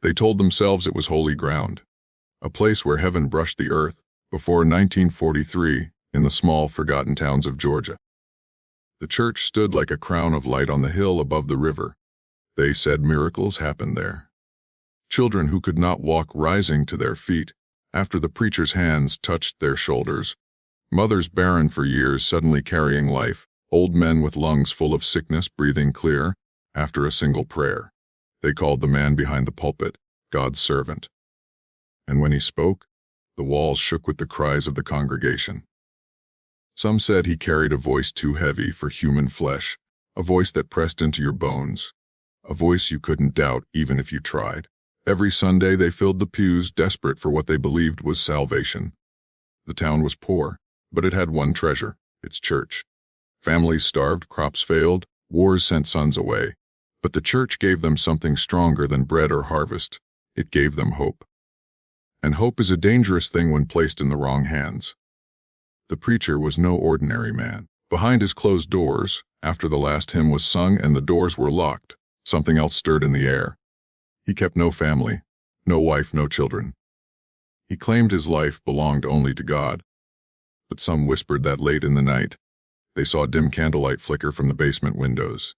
They told themselves it was holy ground, a place where heaven brushed the earth, before 1943, in the small, forgotten towns of Georgia. The church stood like a crown of light on the hill above the river. They said miracles happened there. Children who could not walk rising to their feet after the preacher's hands touched their shoulders. Mothers barren for years suddenly carrying life. Old men with lungs full of sickness breathing clear after a single prayer. They called the man behind the pulpit God's servant. And when he spoke, the walls shook with the cries of the congregation. Some said he carried a voice too heavy for human flesh, a voice that pressed into your bones, a voice you couldn't doubt even if you tried. Every Sunday they filled the pews, desperate for what they believed was salvation. The town was poor, but it had one treasure, its church. Families starved, crops failed, wars sent sons away. But the church gave them something stronger than bread or harvest. It gave them hope. And hope is a dangerous thing when placed in the wrong hands. The preacher was no ordinary man. Behind his closed doors, after the last hymn was sung and the doors were locked, something else stirred in the air. He kept no family, no wife, no children. He claimed his life belonged only to God. But some whispered that late in the night, they saw dim candlelight flicker from the basement windows.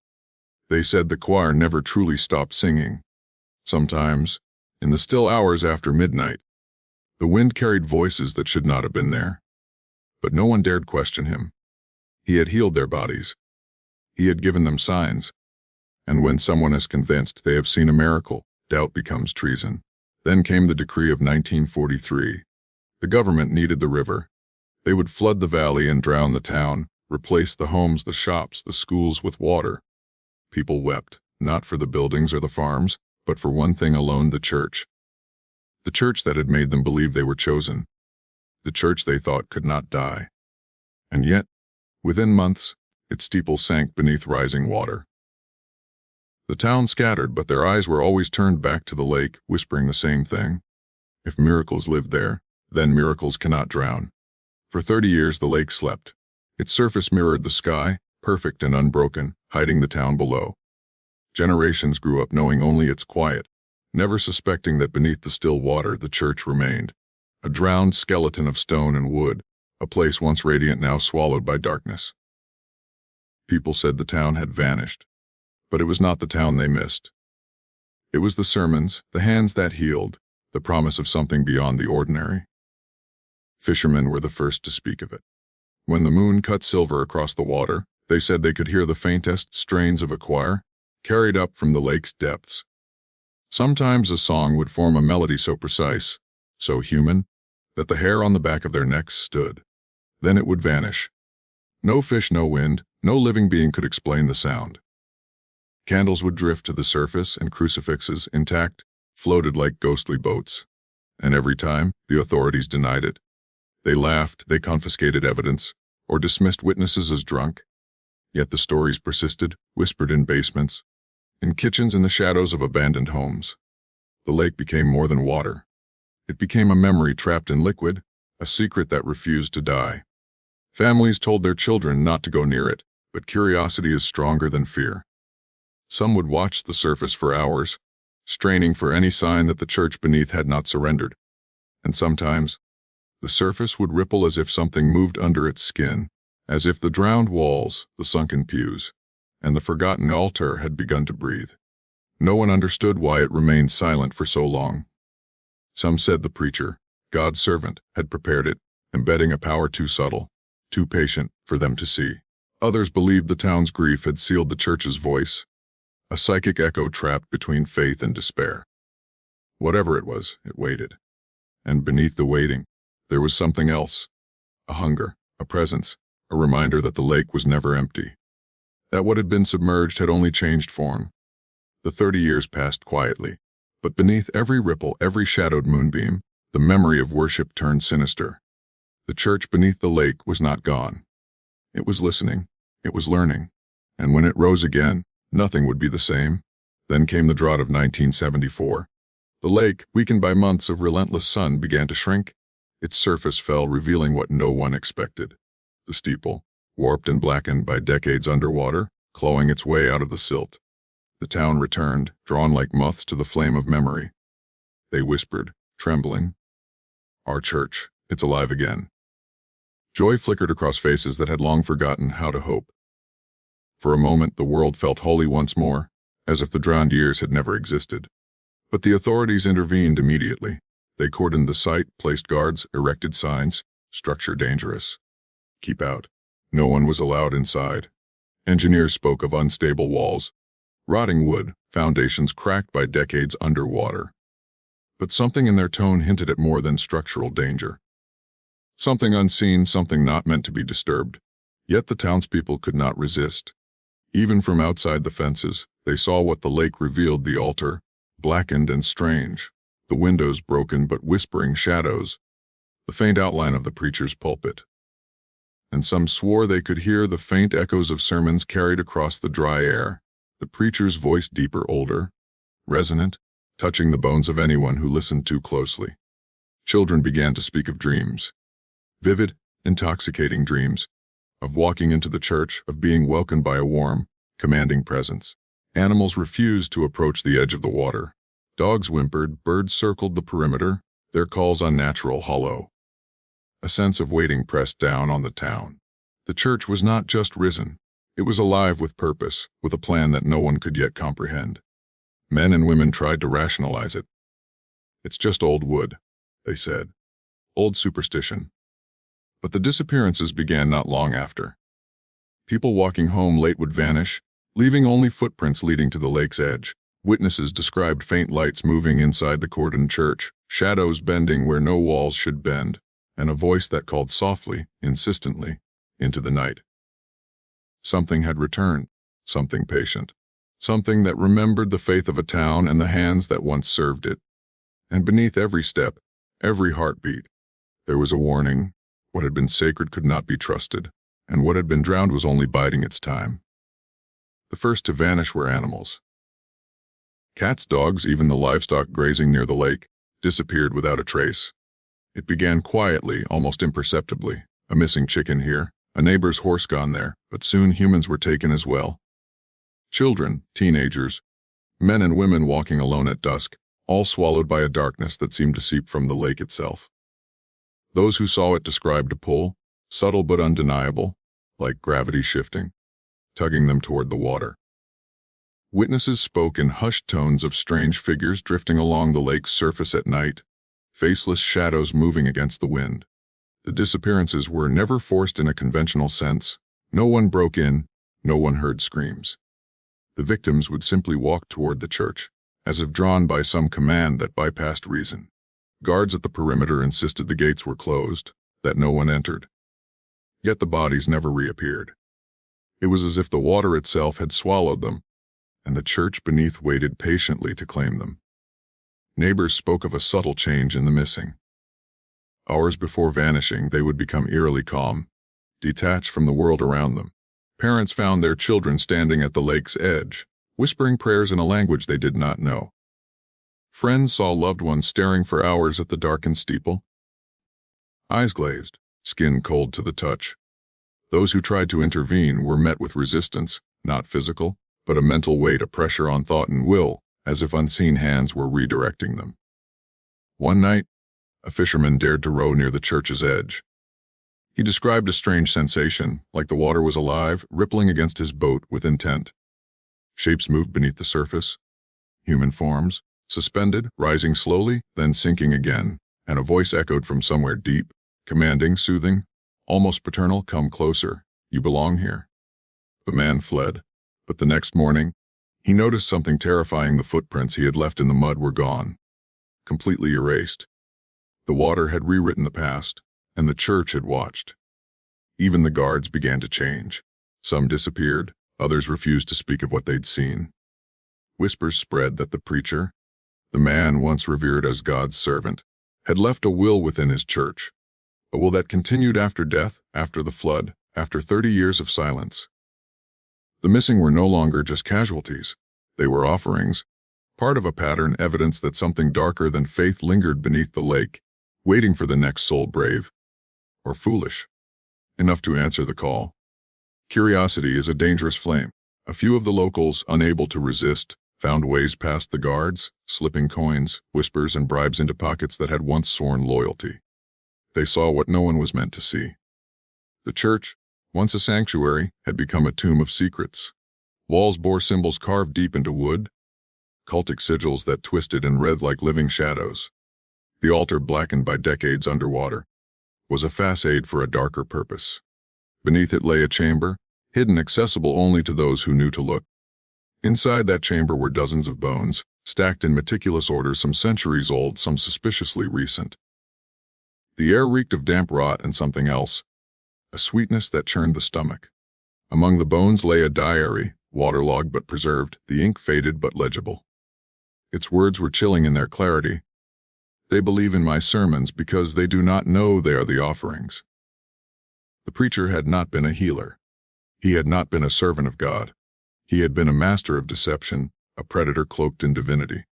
They said the choir never truly stopped singing. Sometimes, in the still hours after midnight, the wind carried voices that should not have been there. But no one dared question him. He had healed their bodies. He had given them signs. And when someone is convinced they have seen a miracle, doubt becomes treason. Then came the decree of 1943. The government needed the river. They would flood the valley and drown the town, replace the homes, the shops, the schools with water. People wept, not for the buildings or the farms, but for one thing alone, the church. The church that had made them believe they were chosen. The church they thought could not die. And yet, within months, its steeple sank beneath rising water. The town scattered, but their eyes were always turned back to the lake, whispering the same thing. If miracles lived there, then miracles cannot drown. For 30 years the lake slept. Its surface mirrored the sky, perfect and unbroken, hiding the town below. Generations grew up knowing only its quiet, never suspecting that beneath the still water the church remained. A drowned skeleton of stone and wood, a place once radiant now swallowed by darkness. People said the town had vanished, but it was not the town they missed. It was the sermons, the hands that healed, the promise of something beyond the ordinary. Fishermen were the first to speak of it. When the moon cut silver across the water, they said they could hear the faintest strains of a choir, carried up from the lake's depths. Sometimes a song would form a melody so precise, so human, that the hair on the back of their necks stood. Then it would vanish. No fish, no wind, no living being could explain the sound. Candles would drift to the surface, and crucifixes, intact, floated like ghostly boats. And every time, the authorities denied it. They laughed, they confiscated evidence, or dismissed witnesses as drunk. Yet the stories persisted, whispered in basements, in kitchens, in the shadows of abandoned homes. The lake became more than water. It became a memory trapped in liquid, a secret that refused to die. Families told their children not to go near it, but curiosity is stronger than fear. Some would watch the surface for hours, straining for any sign that the church beneath had not surrendered. And sometimes, the surface would ripple as if something moved under its skin, as if the drowned walls, the sunken pews, and the forgotten altar had begun to breathe. No one understood why it remained silent for so long. Some said the preacher, God's servant, had prepared it, embedding a power too subtle, too patient for them to see. Others believed the town's grief had sealed the church's voice, a psychic echo trapped between faith and despair. Whatever it was, it waited. And beneath the waiting, there was something else, a hunger, a presence, a reminder that the lake was never empty, that what had been submerged had only changed form. The 30 years passed quietly, but beneath every ripple, every shadowed moonbeam, the memory of worship turned sinister. The church beneath the lake was not gone. It was listening, it was learning, and when it rose again, nothing would be the same. Then came the drought of 1974. The lake, weakened by months of relentless sun, began to shrink. Its surface fell, revealing what no one expected. The steeple, warped and blackened by decades underwater, clawing its way out of the silt. The town returned, drawn like moths to the flame of memory. They whispered, trembling. "Our church, it's alive again." Joy flickered across faces that had long forgotten how to hope. For a moment, the world felt holy once more, as if the drowned years had never existed. But the authorities intervened immediately. They cordoned the site, placed guards, erected signs, "Structure dangerous. Keep out." No one was allowed inside. Engineers spoke of unstable walls, rotting wood, foundations cracked by decades underwater. But something in their tone hinted at more than structural danger. Something unseen, something not meant to be disturbed. Yet the townspeople could not resist. Even from outside the fences, they saw what the lake revealed: the altar, blackened and strange, the windows broken but whispering shadows, the faint outline of the preacher's pulpit. And some swore they could hear the faint echoes of sermons carried across the dry air, the preacher's voice deeper, older, resonant, touching the bones of anyone who listened too closely. Children began to speak of dreams. Vivid, intoxicating dreams, of walking into the church, of being welcomed by a warm, commanding presence. Animals refused to approach the edge of the water. Dogs whimpered, birds circled the perimeter, their calls unnatural, hollow. A sense of waiting pressed down on the town. The church was not just risen. It was alive with purpose, with a plan that no one could yet comprehend. Men and women tried to rationalize it. "It's just old wood," they said. "Old superstition." But the disappearances began not long after. People walking home late would vanish, leaving only footprints leading to the lake's edge. Witnesses described faint lights moving inside the cordoned church, shadows bending where no walls should bend, and a voice that called softly, insistently, into the night. Something had returned, something patient, something that remembered the faith of a town and the hands that once served it. And beneath every step, every heartbeat, there was a warning: what had been sacred could not be trusted, and what had been drowned was only biding its time. The first to vanish were animals. Cats, dogs, even the livestock grazing near the lake, disappeared without a trace. It began quietly, almost imperceptibly. A missing chicken here, a neighbor's horse gone there, but soon humans were taken as well. Children, teenagers, men and women walking alone at dusk, all swallowed by a darkness that seemed to seep from the lake itself. Those who saw it described a pull, subtle but undeniable, like gravity shifting, tugging them toward the water. Witnesses spoke in hushed tones of strange figures drifting along the lake's surface at night, faceless shadows moving against the wind. The disappearances were never forced in a conventional sense. No one broke in, no one heard screams. The victims would simply walk toward the church, as if drawn by some command that bypassed reason. Guards at the perimeter insisted the gates were closed, that no one entered. Yet the bodies never reappeared. It was as if the water itself had swallowed them, and the church beneath waited patiently to claim them. Neighbors spoke of a subtle change in the missing. Hours before vanishing, they would become eerily calm, detached from the world around them. Parents found their children standing at the lake's edge, whispering prayers in a language they did not know. Friends saw loved ones staring for hours at the darkened steeple, eyes glazed, skin cold to the touch. Those who tried to intervene were met with resistance, not physical, but a mental weight, a pressure on thought and will, as if unseen hands were redirecting them. One night, a fisherman dared to row near the church's edge. He described a strange sensation, like the water was alive, rippling against his boat with intent. Shapes moved beneath the surface, human forms, suspended, rising slowly, then sinking again, and a voice echoed from somewhere deep, commanding, soothing, almost paternal, "Come closer, you belong here." The man fled, but the next morning, he noticed something terrifying. The footprints he had left in the mud were gone, completely erased. The water had rewritten the past, and the church had watched. Even the guards began to change. Some disappeared, others refused to speak of what they'd seen. Whispers spread that the preacher, the man once revered as God's servant, had left a will within his church, a will that continued after death, after the flood, after 30 years of silence. The missing were no longer just casualties. They were offerings, part of a pattern, evidence that something darker than faith lingered beneath the lake, waiting for the next soul brave, or foolish, enough to answer the call. Curiosity is a dangerous flame. A few of the locals, unable to resist, found ways past the guards, slipping coins, whispers, and bribes into pockets that had once sworn loyalty. They saw what no one was meant to see. The church, once a sanctuary, had become a tomb of secrets. Walls bore symbols carved deep into wood, cultic sigils that twisted and writhed like living shadows. The altar, blackened by decades underwater, was a facade for a darker purpose. Beneath it lay a chamber, hidden, accessible only to those who knew to look. Inside that chamber were dozens of bones, stacked in meticulous order, some centuries old, some suspiciously recent. The air reeked of damp rot and something else, a sweetness that churned the stomach. Among the bones lay a diary, waterlogged but preserved, the ink faded but legible. Its words were chilling in their clarity. They believe in my sermons because they do not know they are the offerings. The preacher had not been a healer. He had not been a servant of God. He had been a master of deception, a predator cloaked in divinity.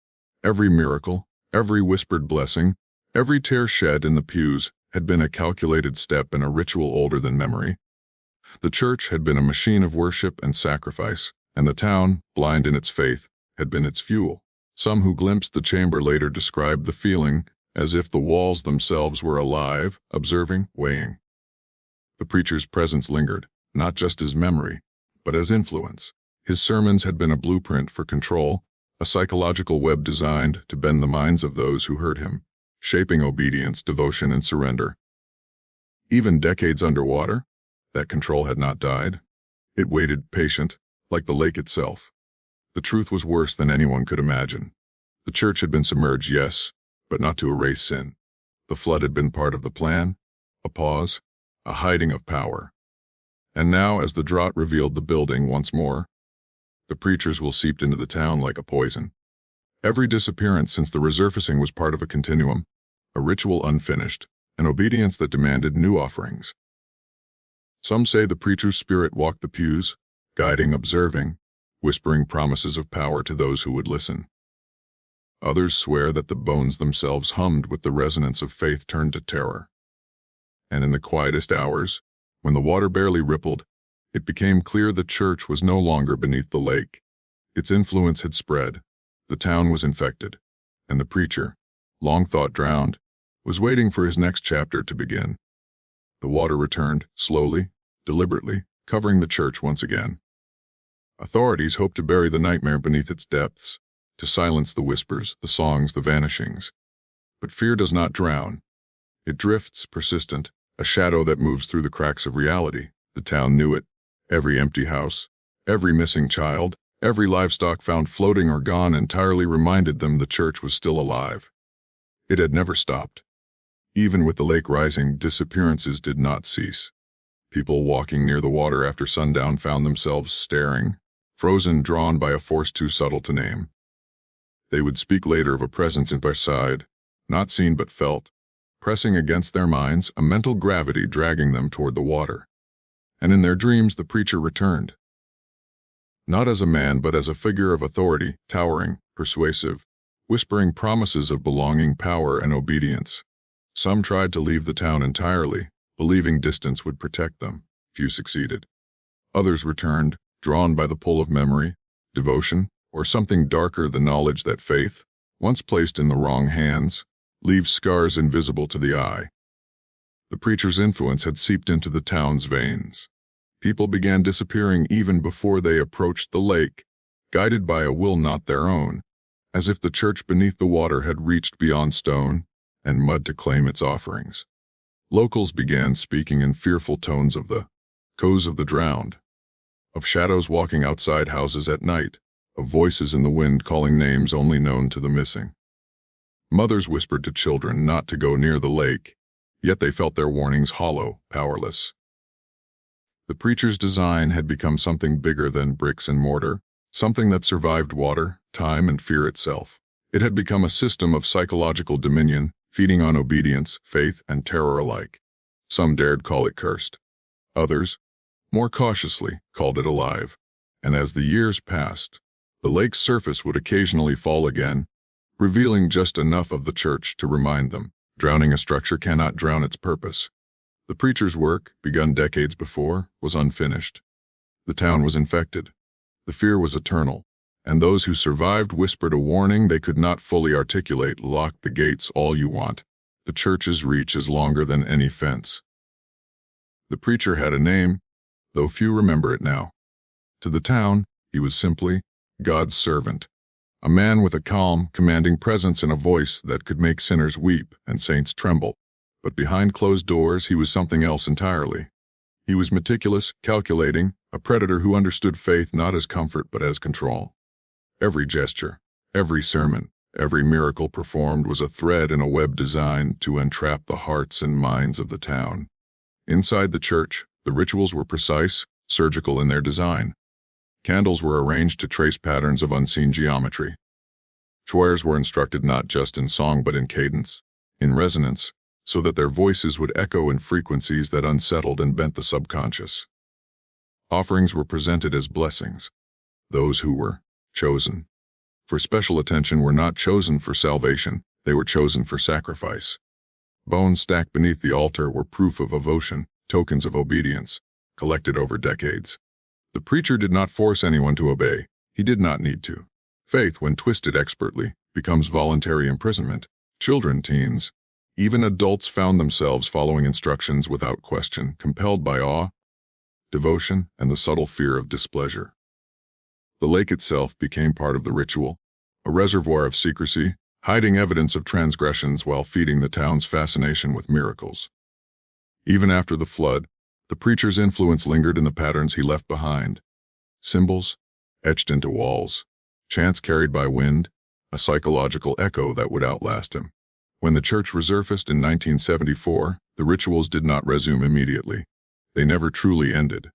Every miracle, every whispered blessing, every tear shed in the pews had been a calculated step in a ritual older than memory. The church had been a machine of worship and sacrifice, and the town, blind in its faith, had been its fuel. Some who glimpsed the chamber later described the feeling as if the walls themselves were alive, observing, weighing. The preacher's presence lingered, not just as memory, but as influence. His sermons had been a blueprint for control, a psychological web designed to bend the minds of those who heard him, shaping obedience, devotion, and surrender. Even decades underwater, that control had not died. It waited, patient, like the lake itself. The truth was worse than anyone could imagine. The church had been submerged, yes, but not to erase sin. The flood had been part of the plan, a pause, a hiding of power. And now, as the drought revealed the building once more, the preachers will seep into the town like a poison. Every disappearance since the resurfacing was part of a continuum, a ritual unfinished, an obedience that demanded new offerings. Some say the preacher's spirit walked the pews, guiding, observing, whispering promises of power to those who would listen. Others swear that the bones themselves hummed with the resonance of faith turned to terror. And in the quietest hours, when the water barely rippled, it became clear the church was no longer beneath the lake. Its influence had spread, the town was infected, and the preacher, long thought drowned, was waiting for his next chapter to begin. The water returned, slowly, deliberately, covering the church once again. Authorities hoped to bury the nightmare beneath its depths, to silence the whispers, the songs, the vanishings. But fear does not drown. It drifts, persistent, a shadow that moves through the cracks of reality. The town knew it. Every empty house, every missing child, every livestock found floating or gone entirely reminded them the church was still alive. It had never stopped. Even with the lake rising, disappearances did not cease. People walking near the water after sundown found themselves staring, frozen, drawn by a force too subtle to name. They would speak later of a presence in their side, not seen but felt, pressing against their minds, a mental gravity dragging them toward the water. And in their dreams the preacher returned. Not as a man but as a figure of authority, towering, persuasive, whispering promises of belonging, power, and obedience. Some tried to leave the town entirely, believing distance would protect them. Few succeeded. Others returned, drawn by the pull of memory, devotion, or something darker, the knowledge that faith, once placed in the wrong hands, leaves scars invisible to the eye. The preacher's influence had seeped into the town's veins. People began disappearing even before they approached the lake, guided by a will not their own, as if the church beneath the water had reached beyond stone and mud to claim its offerings. Locals began speaking in fearful tones of the echoes of the drowned, of shadows walking outside houses at night, of voices in the wind calling names only known to the missing. Mothers whispered to children not to go near the lake, yet they felt their warnings hollow, powerless. The preacher's design had become something bigger than bricks and mortar, something that survived water, time, and fear itself. It had become a system of psychological dominion, feeding on obedience, faith, and terror alike. Some dared call it cursed. Others, more cautiously, called it alive. And as the years passed, the lake's surface would occasionally fall again, revealing just enough of the church to remind them, drowning a structure cannot drown its purpose. The preacher's work, begun decades before, was unfinished. The town was infected. The fear was eternal, and those who survived whispered a warning they could not fully articulate: lock the gates all you want. The church's reach is longer than any fence. The preacher had a name, though few remember it now. To the town, he was simply God's servant, a man with a calm, commanding presence and a voice that could make sinners weep and saints tremble. But behind closed doors, he was something else entirely. He was meticulous, calculating, a predator who understood faith not as comfort but as control. Every gesture, every sermon, every miracle performed was a thread in a web designed to entrap the hearts and minds of the town. Inside the church, the rituals were precise, surgical in their design. Candles were arranged to trace patterns of unseen geometry. Choirs were instructed not just in song but in cadence, in resonance, so that their voices would echo in frequencies that unsettled and bent the subconscious. Offerings were presented as blessings. Those who were chosen for special attention were not chosen for salvation, they were chosen for sacrifice. Bones stacked beneath the altar were proof of devotion, tokens of obedience, collected over decades. The preacher did not force anyone to obey. He did not need to. Faith, when twisted expertly, becomes voluntary imprisonment. Children, teens, even adults found themselves following instructions without question, compelled by awe, devotion, and the subtle fear of displeasure. The lake itself became part of the ritual, a reservoir of secrecy, hiding evidence of transgressions while feeding the town's fascination with miracles. Even after the flood, the preacher's influence lingered in the patterns he left behind. Symbols, etched into walls, chants carried by wind, a psychological echo that would outlast him. When the church resurfaced in 1974, the rituals did not resume immediately. They never truly ended.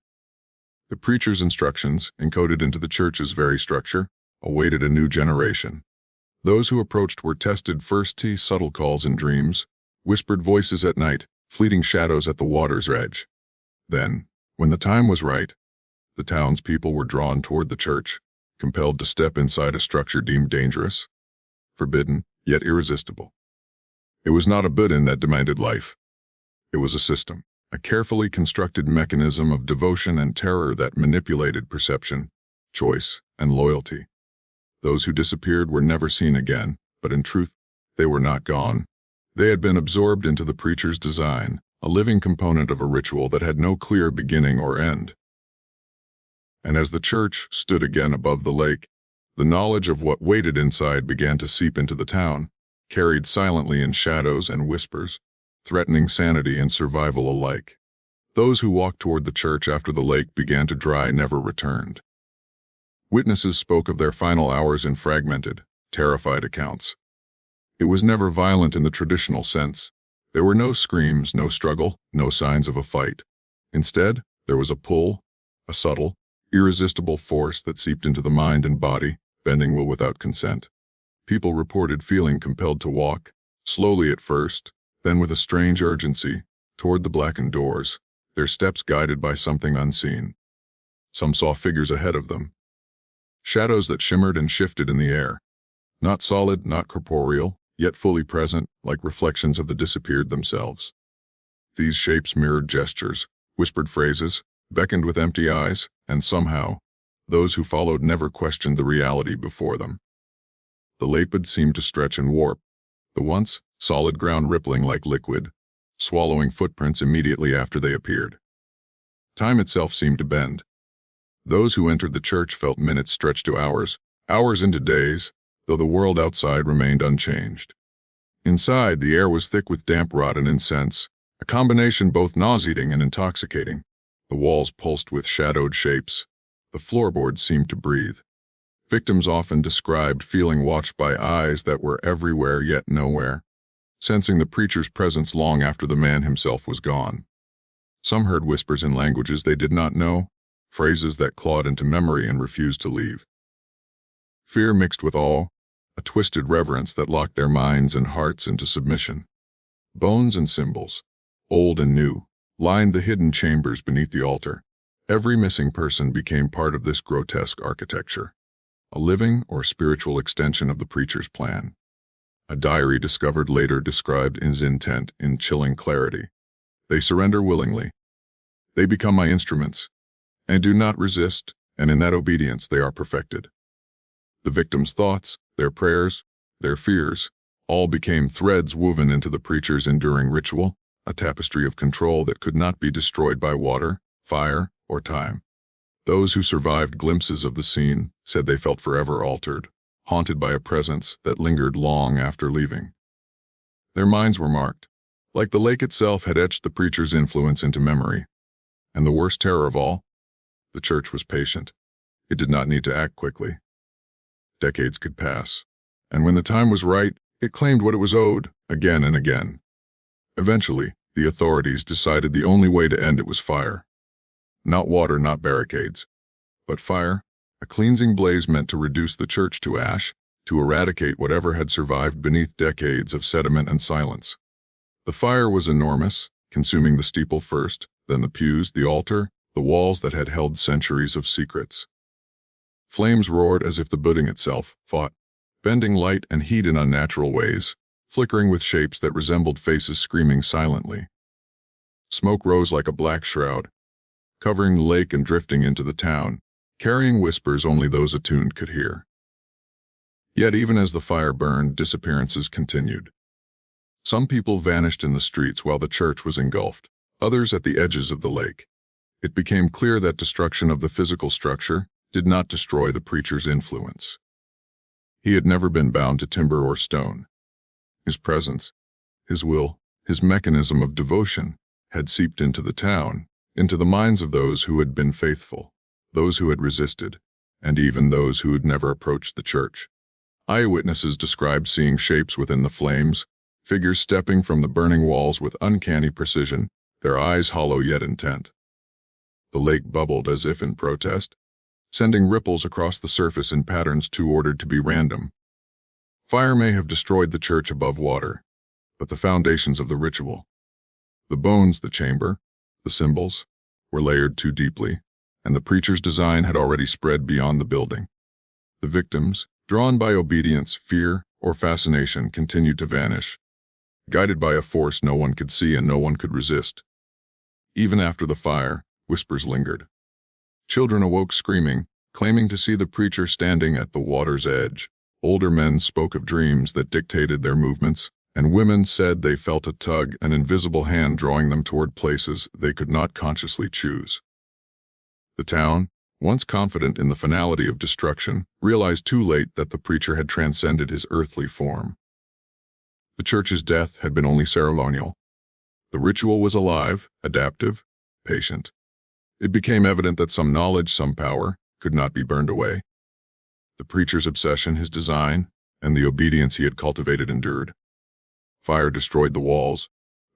The preacher's instructions, encoded into the church's very structure, awaited a new generation. Those who approached were tested first: subtle calls in dreams, whispered voices at night, fleeting shadows at the water's edge. Then, when the time was right, the townspeople were drawn toward the church, compelled to step inside a structure deemed dangerous, forbidden, yet irresistible. It was not a burden that demanded life. It was a system, a carefully constructed mechanism of devotion and terror that manipulated perception, choice, and loyalty. Those who disappeared were never seen again, but in truth, they were not gone. They had been absorbed into the preacher's design, a living component of a ritual that had no clear beginning or end. And as the church stood again above the lake, the knowledge of what waited inside began to seep into the town, carried silently in shadows and whispers, threatening sanity and survival alike. Those who walked toward the church after the lake began to dry never returned. Witnesses spoke of their final hours in fragmented, terrified accounts. It was never violent in the traditional sense. There were no screams, no struggle, no signs of a fight. Instead, there was a pull, a subtle, irresistible force that seeped into the mind and body, bending will without consent. People reported feeling compelled to walk, slowly at first, then with a strange urgency, toward the blackened doors, their steps guided by something unseen. Some saw figures ahead of them, shadows that shimmered and shifted in the air, not solid, not corporeal, yet fully present, like reflections of the disappeared themselves. These shapes mirrored gestures, whispered phrases, beckoned with empty eyes, and somehow, those who followed never questioned the reality before them. The lapid seemed to stretch and warp, the once solid ground rippling like liquid, swallowing footprints immediately after they appeared. Time itself seemed to bend. Those who entered the church felt minutes stretch to hours, hours into days, though the world outside remained unchanged. Inside, the air was thick with damp rot and incense, a combination both nauseating and intoxicating. The walls pulsed with shadowed shapes. The floorboards seemed to breathe. Victims often described feeling watched by eyes that were everywhere yet nowhere, sensing the preacher's presence long after the man himself was gone. Some heard whispers in languages they did not know, phrases that clawed into memory and refused to leave. Fear mixed with awe, a twisted reverence that locked their minds and hearts into submission. Bones and symbols, old and new, lined the hidden chambers beneath the altar. Every missing person became part of this grotesque architecture, a living or spiritual extension of the preacher's plan. A diary discovered later described his intent in chilling clarity. They surrender willingly. They become my instruments, and do not resist, and in that obedience they are perfected. The victims' thoughts, their prayers, their fears, all became threads woven into the preacher's enduring ritual, a tapestry of control that could not be destroyed by water, fire, or time. Those who survived glimpses of the scene said they felt forever altered, haunted by a presence that lingered long after leaving. Their minds were marked, like the lake itself had etched the preacher's influence into memory. And the worst terror of all, the church was patient. It did not need to act quickly. Decades could pass, and when the time was right, it claimed what it was owed, again and again. Eventually, the authorities decided the only way to end it was fire. Not water, not barricades, but fire, a cleansing blaze meant to reduce the church to ash, to eradicate whatever had survived beneath decades of sediment and silence. The fire was enormous, consuming the steeple first, then the pews, the altar, the walls that had held centuries of secrets. Flames roared as if the building itself fought, bending light and heat in unnatural ways, flickering with shapes that resembled faces screaming silently. Smoke rose like a black shroud, covering the lake and drifting into the town, carrying whispers only those attuned could hear. Yet even as the fire burned, disappearances continued. Some people vanished in the streets while the church was engulfed, others at the edges of the lake. It became clear that destruction of the physical structure did not destroy the preacher's influence. He had never been bound to timber or stone. His presence, his will, his mechanism of devotion had seeped into the town, into the minds of those who had been faithful, those who had resisted, and even those who had never approached the church. Eyewitnesses described seeing shapes within the flames, figures stepping from the burning walls with uncanny precision, their eyes hollow yet intent. The lake bubbled as if in protest, sending ripples across the surface in patterns too ordered to be random. Fire may have destroyed the church above water, but the foundations of the ritual, the bones, the chamber, the symbols, were layered too deeply, and the preacher's design had already spread beyond the building. The victims, drawn by obedience, fear, or fascination, continued to vanish, guided by a force no one could see and no one could resist. Even after the fire, whispers lingered. Children awoke screaming, claiming to see the preacher standing at the water's edge. Older men spoke of dreams that dictated their movements, and women said they felt a tug, an invisible hand drawing them toward places they could not consciously choose. The town, once confident in the finality of destruction, realized too late that the preacher had transcended his earthly form. The church's death had been only ceremonial. The ritual was alive, adaptive, patient. It became evident that some knowledge, some power, could not be burned away. The preacher's obsession, his design, and the obedience he had cultivated endured. Fire destroyed the walls,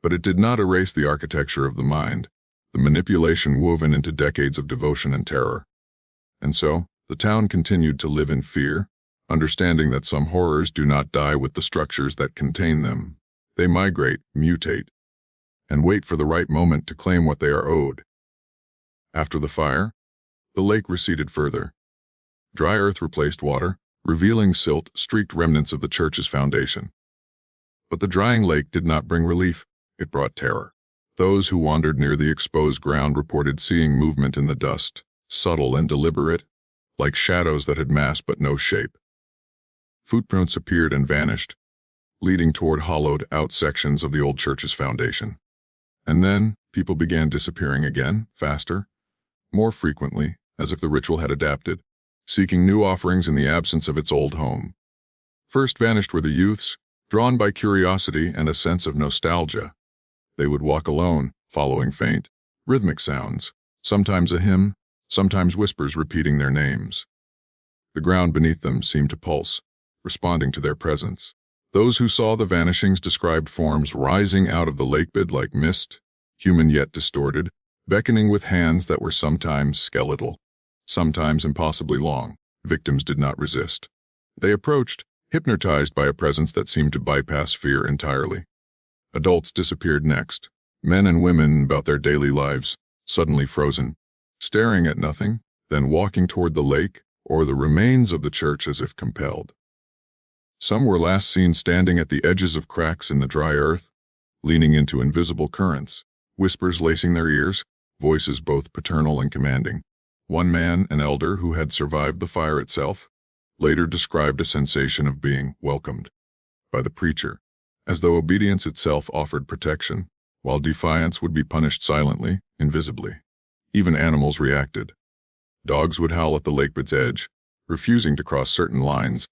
but it did not erase the architecture of the mind, the manipulation woven into decades of devotion and terror. And so, the town continued to live in fear, understanding that some horrors do not die with the structures that contain them. They migrate, mutate, and wait for the right moment to claim what they are owed. After the fire, the lake receded further. Dry earth replaced water, revealing silt-streaked remnants of the church's foundation. But the drying lake did not bring relief, it brought terror. Those who wandered near the exposed ground reported seeing movement in the dust, subtle and deliberate, like shadows that had mass but no shape. Footprints appeared and vanished, leading toward hollowed-out sections of the old church's foundation. And then, people began disappearing again, faster, more frequently, as if the ritual had adapted, seeking new offerings in the absence of its old home. First vanished were the youths, drawn by curiosity and a sense of nostalgia. They would walk alone, following faint, rhythmic sounds, sometimes a hymn, sometimes whispers repeating their names. The ground beneath them seemed to pulse, responding to their presence. Those who saw the vanishings described forms rising out of the lakebed like mist, human yet distorted, beckoning with hands that were sometimes skeletal, sometimes impossibly long. Victims did not resist. They approached, hypnotized by a presence that seemed to bypass fear entirely. Adults disappeared next, men and women about their daily lives, suddenly frozen, staring at nothing, then walking toward the lake or the remains of the church as if compelled. Some were last seen standing at the edges of cracks in the dry earth, leaning into invisible currents, whispers lacing their ears, voices both paternal and commanding. One man, an elder who had survived the fire itself, later described a sensation of being welcomed by the preacher, as though obedience itself offered protection, while defiance would be punished silently, invisibly. Even animals reacted. Dogs would howl at the lakebed's edge, refusing to cross certain lines,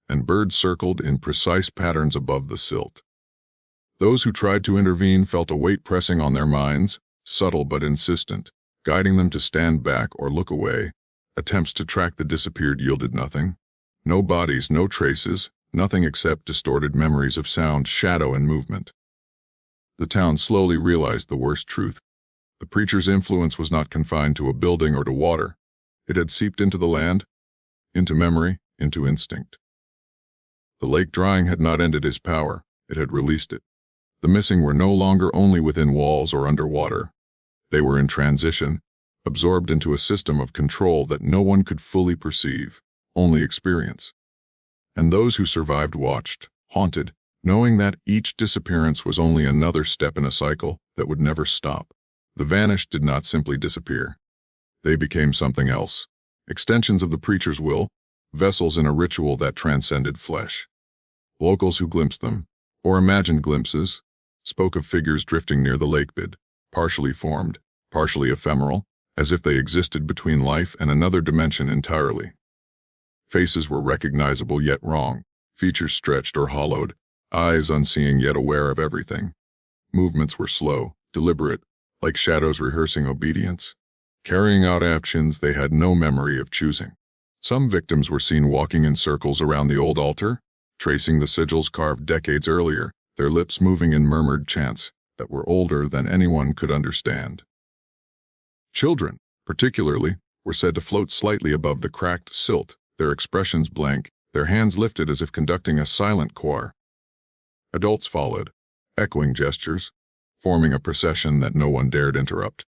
and birds circled in precise patterns above the silt. Those who tried to intervene felt a weight pressing on their minds, subtle but insistent, guiding them to stand back or look away. Attempts to track the disappeared yielded nothing. No bodies, no traces, nothing except distorted memories of sound, shadow, and movement. The town slowly realized the worst truth. The preacher's influence was not confined to a building or to water. It had seeped into the land, into memory, into instinct. The lake drying had not ended his power, it had released it. The missing were no longer only within walls or underwater. They were in transition, absorbed into a system of control that no one could fully perceive, only experience. And those who survived watched, haunted, knowing that each disappearance was only another step in a cycle that would never stop. The vanished did not simply disappear. They became something else, extensions of the preacher's will, vessels in a ritual that transcended flesh. Locals who glimpsed them, or imagined glimpses, spoke of figures drifting near the lakebed, partially formed, partially ephemeral, as if they existed between life and another dimension entirely. Faces were recognizable yet wrong, features stretched or hollowed, eyes unseeing yet aware of everything. Movements were slow, deliberate, like shadows rehearsing obedience, carrying out actions they had no memory of choosing. Some victims were seen walking in circles around the old altar, tracing the sigils carved decades earlier, their lips moving in murmured chants that were older than anyone could understand. Children, particularly, were said to float slightly above the cracked silt, their expressions blank, their hands lifted as if conducting a silent choir. Adults followed, echoing gestures, forming a procession that no one dared interrupt.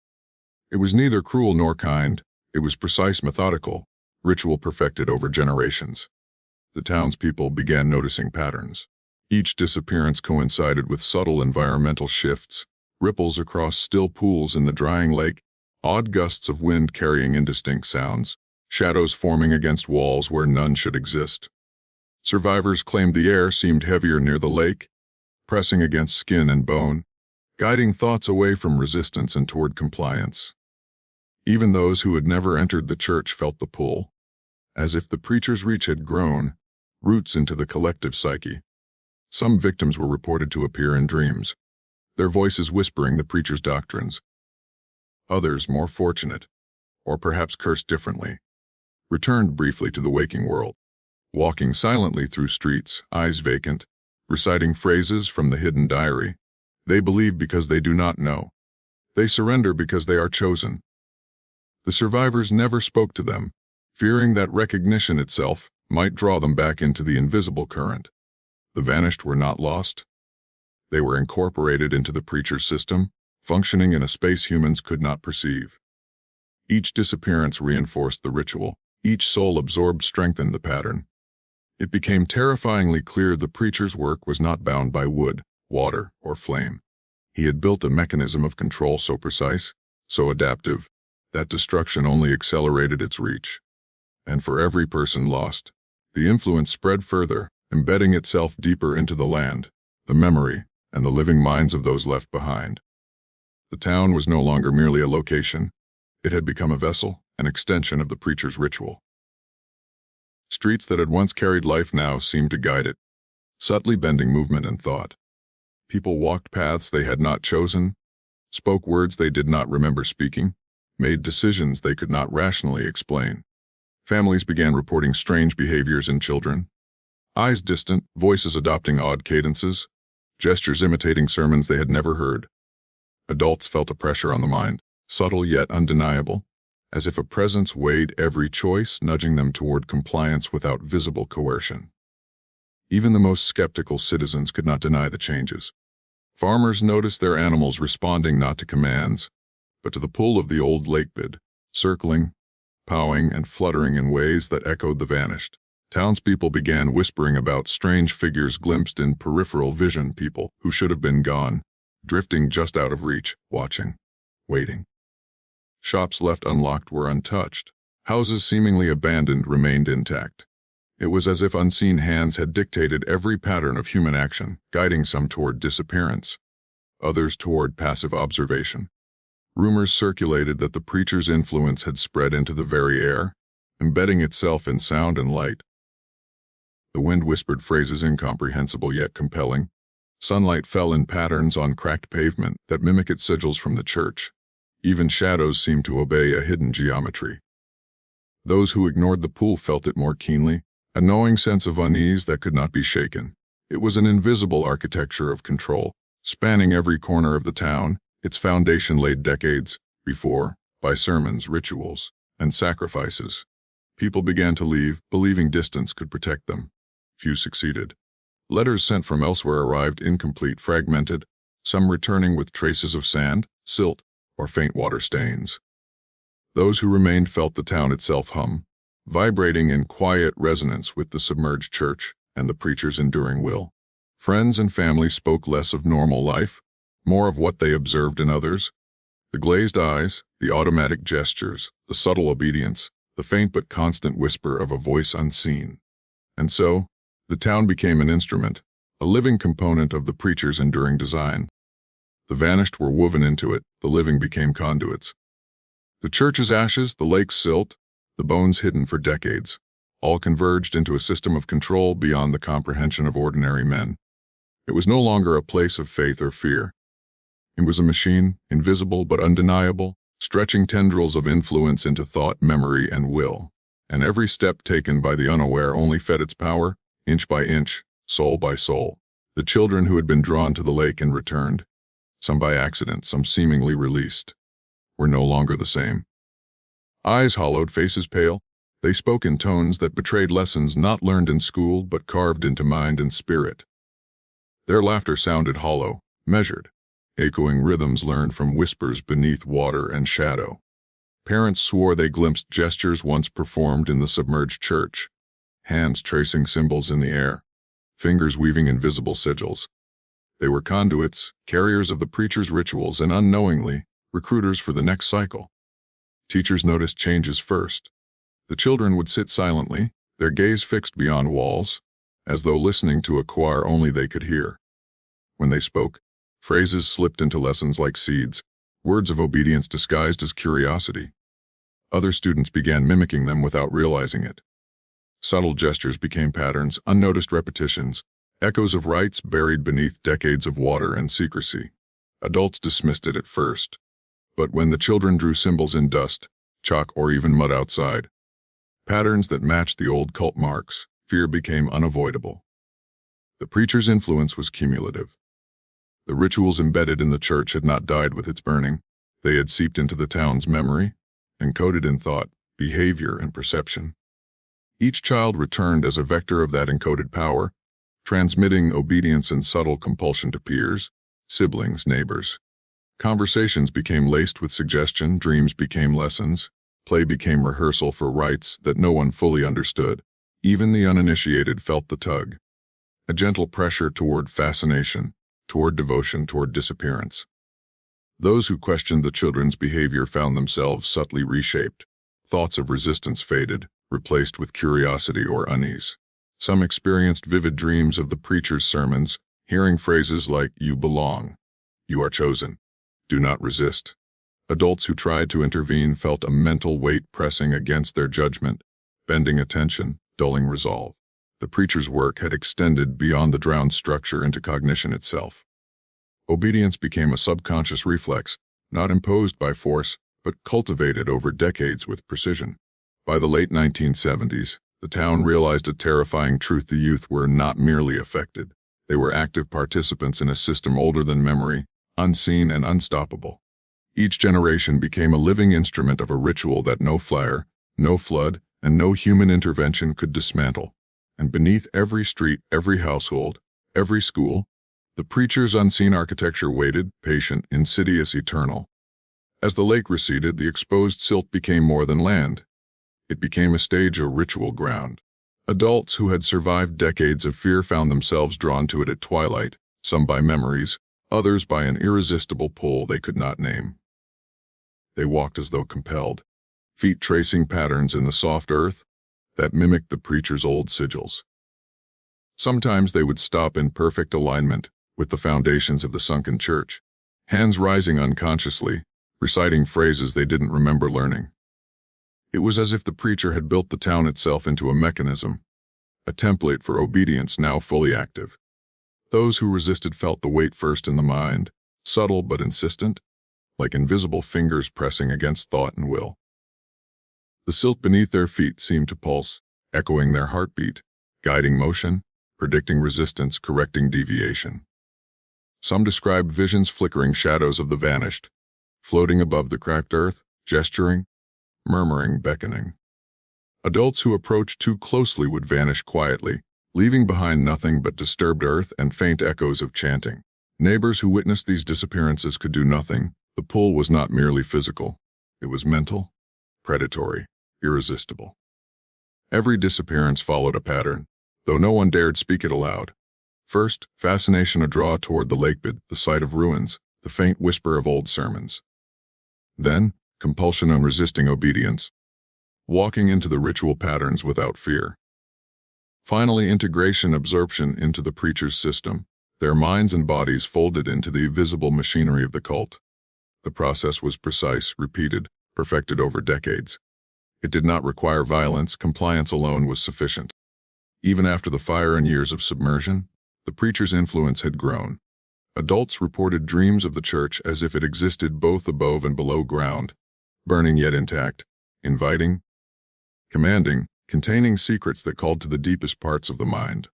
It was neither cruel nor kind, it was precise, methodical, ritual perfected over generations. The townspeople began noticing patterns. Each disappearance coincided with subtle environmental shifts, ripples across still pools in the drying lake, odd gusts of wind carrying indistinct sounds, shadows forming against walls where none should exist. Survivors claimed the air seemed heavier near the lake, pressing against skin and bone, guiding thoughts away from resistance and toward compliance. Even those who had never entered the church felt the pull, as if the preacher's reach had grown, roots into the collective psyche. Some victims were reported to appear in dreams, their voices whispering the preacher's doctrines. Others, more fortunate, or perhaps cursed differently, returned briefly to the waking world, walking silently through streets, eyes vacant, reciting phrases from the hidden diary. They believe because they do not know. They surrender because they are chosen. The survivors never spoke to them, fearing that recognition itself might draw them back into the invisible current. The vanished were not lost. They were incorporated into the preacher's system, functioning in a space humans could not perceive. Each disappearance reinforced the ritual. Each soul absorbed strengthened the pattern. It became terrifyingly clear the preacher's work was not bound by wood, water, or flame. He had built a mechanism of control so precise, so adaptive, that destruction only accelerated its reach. And for every person lost, the influence spread further, embedding itself deeper into the land, the memory, and the living minds of those left behind. The town was no longer merely a location. It had become a vessel, an extension of the preacher's ritual. Streets that had once carried life now seemed to guide it, subtly bending movement and thought. People walked paths they had not chosen, spoke words they did not remember speaking, made decisions they could not rationally explain. Families began reporting strange behaviors in children, eyes distant, voices adopting odd cadences, gestures imitating sermons they had never heard. Adults felt a pressure on the mind, subtle yet undeniable, as if a presence weighed every choice, nudging them toward compliance without visible coercion. Even the most skeptical citizens could not deny the changes. Farmers noticed their animals responding not to commands, but to the pull of the old lakebed, circling, powing, and fluttering in ways that echoed the vanished. Townspeople began whispering about strange figures glimpsed in peripheral vision, people who should have been gone, drifting just out of reach, watching, waiting. Shops left unlocked were untouched. Houses seemingly abandoned remained intact. It was as if unseen hands had dictated every pattern of human action, guiding some toward disappearance, others toward passive observation. Rumors circulated that the preacher's influence had spread into the very air, embedding itself in sound and light. The wind whispered phrases incomprehensible yet compelling. Sunlight fell in patterns on cracked pavement that mimicked sigils from the church. Even shadows seemed to obey a hidden geometry. Those who ignored the pull felt it more keenly, a gnawing sense of unease that could not be shaken. It was an invisible architecture of control, spanning every corner of the town, its foundation laid decades before by sermons, rituals, and sacrifices. People began to leave, believing distance could protect them. Few succeeded. Letters sent from elsewhere arrived incomplete, fragmented, some returning with traces of sand, silt, or faint water stains. Those who remained felt the town itself hum, vibrating in quiet resonance with the submerged church and the preacher's enduring will. Friends and family spoke less of normal life, more of what they observed in others. The glazed eyes, the automatic gestures, the subtle obedience, the faint but constant whisper of a voice unseen. And so, the town became an instrument, a living component of the preacher's enduring design. The vanished were woven into it, the living became conduits. The church's ashes, the lake's silt, the bones hidden for decades, all converged into a system of control beyond the comprehension of ordinary men. It was no longer a place of faith or fear. It was a machine, invisible but undeniable, stretching tendrils of influence into thought, memory, and will. And every step taken by the unaware only fed its power, inch by inch, soul by soul. The children who had been drawn to the lake and returned, some by accident, some seemingly released, were no longer the same. Eyes hollowed, faces pale, they spoke in tones that betrayed lessons not learned in school but carved into mind and spirit. Their laughter sounded hollow, measured, echoing rhythms learned from whispers beneath water and shadow. Parents swore they glimpsed gestures once performed in the submerged church, hands tracing symbols in the air, fingers weaving invisible sigils. They were conduits, carriers of the preacher's rituals, and unknowingly, recruiters for the next cycle. Teachers noticed changes first. The children would sit silently, their gaze fixed beyond walls, as though listening to a choir only they could hear. When they spoke, phrases slipped into lessons like seeds, words of obedience disguised as curiosity. Other students began mimicking them without realizing it. Subtle gestures became patterns, unnoticed repetitions, echoes of rites buried beneath decades of water and secrecy. Adults dismissed it at first, but when the children drew symbols in dust, chalk, or even mud outside, patterns that matched the old cult marks, fear became unavoidable. The preacher's influence was cumulative. The rituals embedded in the church had not died with its burning. They had seeped into the town's memory, encoded in thought, behavior, and perception. Each child returned as a vector of that encoded power, transmitting obedience and subtle compulsion to peers, siblings, neighbors. Conversations became laced with suggestion, dreams became lessons, play became rehearsal for rites that no one fully understood. Even the uninitiated felt the tug, a gentle pressure toward fascination, toward devotion, toward disappearance. Those who questioned the children's behavior found themselves subtly reshaped. Thoughts of resistance faded, replaced with curiosity or unease. Some experienced vivid dreams of the preacher's sermons, hearing phrases like, "You belong," "You are chosen," "Do not resist." Adults who tried to intervene felt a mental weight pressing against their judgment, bending attention, dulling resolve. The preacher's work had extended beyond the drowned structure into cognition itself. Obedience became a subconscious reflex, not imposed by force, but cultivated over decades with precision. By the late 1970s, the town realized a terrifying truth: the youth were not merely affected. They were active participants in a system older than memory, unseen and unstoppable. Each generation became a living instrument of a ritual that no fire, no flood, and no human intervention could dismantle. And beneath every street, every household, every school, the preacher's unseen architecture waited, patient, insidious, eternal. As the lake receded, the exposed silt became more than land. It became a stage, a ritual ground. Adults who had survived decades of fear found themselves drawn to it at twilight, some by memories, others by an irresistible pull they could not name. They walked as though compelled, feet tracing patterns in the soft earth, that mimicked the preacher's old sigils. Sometimes they would stop in perfect alignment with the foundations of the sunken church, hands rising unconsciously, reciting phrases they didn't remember learning. It was as if the preacher had built the town itself into a mechanism, a template for obedience now fully active. Those who resisted felt the weight first in the mind, subtle but insistent, like invisible fingers pressing against thought and will. The silt beneath their feet seemed to pulse, echoing their heartbeat, guiding motion, predicting resistance, correcting deviation. Some described visions, flickering shadows of the vanished, floating above the cracked earth, gesturing, murmuring, beckoning. Adults who approached too closely would vanish quietly, leaving behind nothing but disturbed earth and faint echoes of chanting. Neighbors who witnessed these disappearances could do nothing. The pull was not merely physical. It was mental, predatory, irresistible. Every disappearance followed a pattern, though no one dared speak it aloud. First, fascination, a draw toward the lakebed, the sight of ruins, the faint whisper of old sermons. Then, compulsion, unresisting obedience, walking into the ritual patterns without fear. Finally, integration, absorption into the preacher's system, their minds and bodies folded into the visible machinery of the cult. The process was precise, repeated, perfected over decades. It did not require violence, compliance alone was sufficient. Even after the fire and years of submersion, the preacher's influence had grown. Adults reported dreams of the church as if it existed both above and below ground, burning yet intact, inviting, commanding, containing secrets that called to the deepest parts of the mind.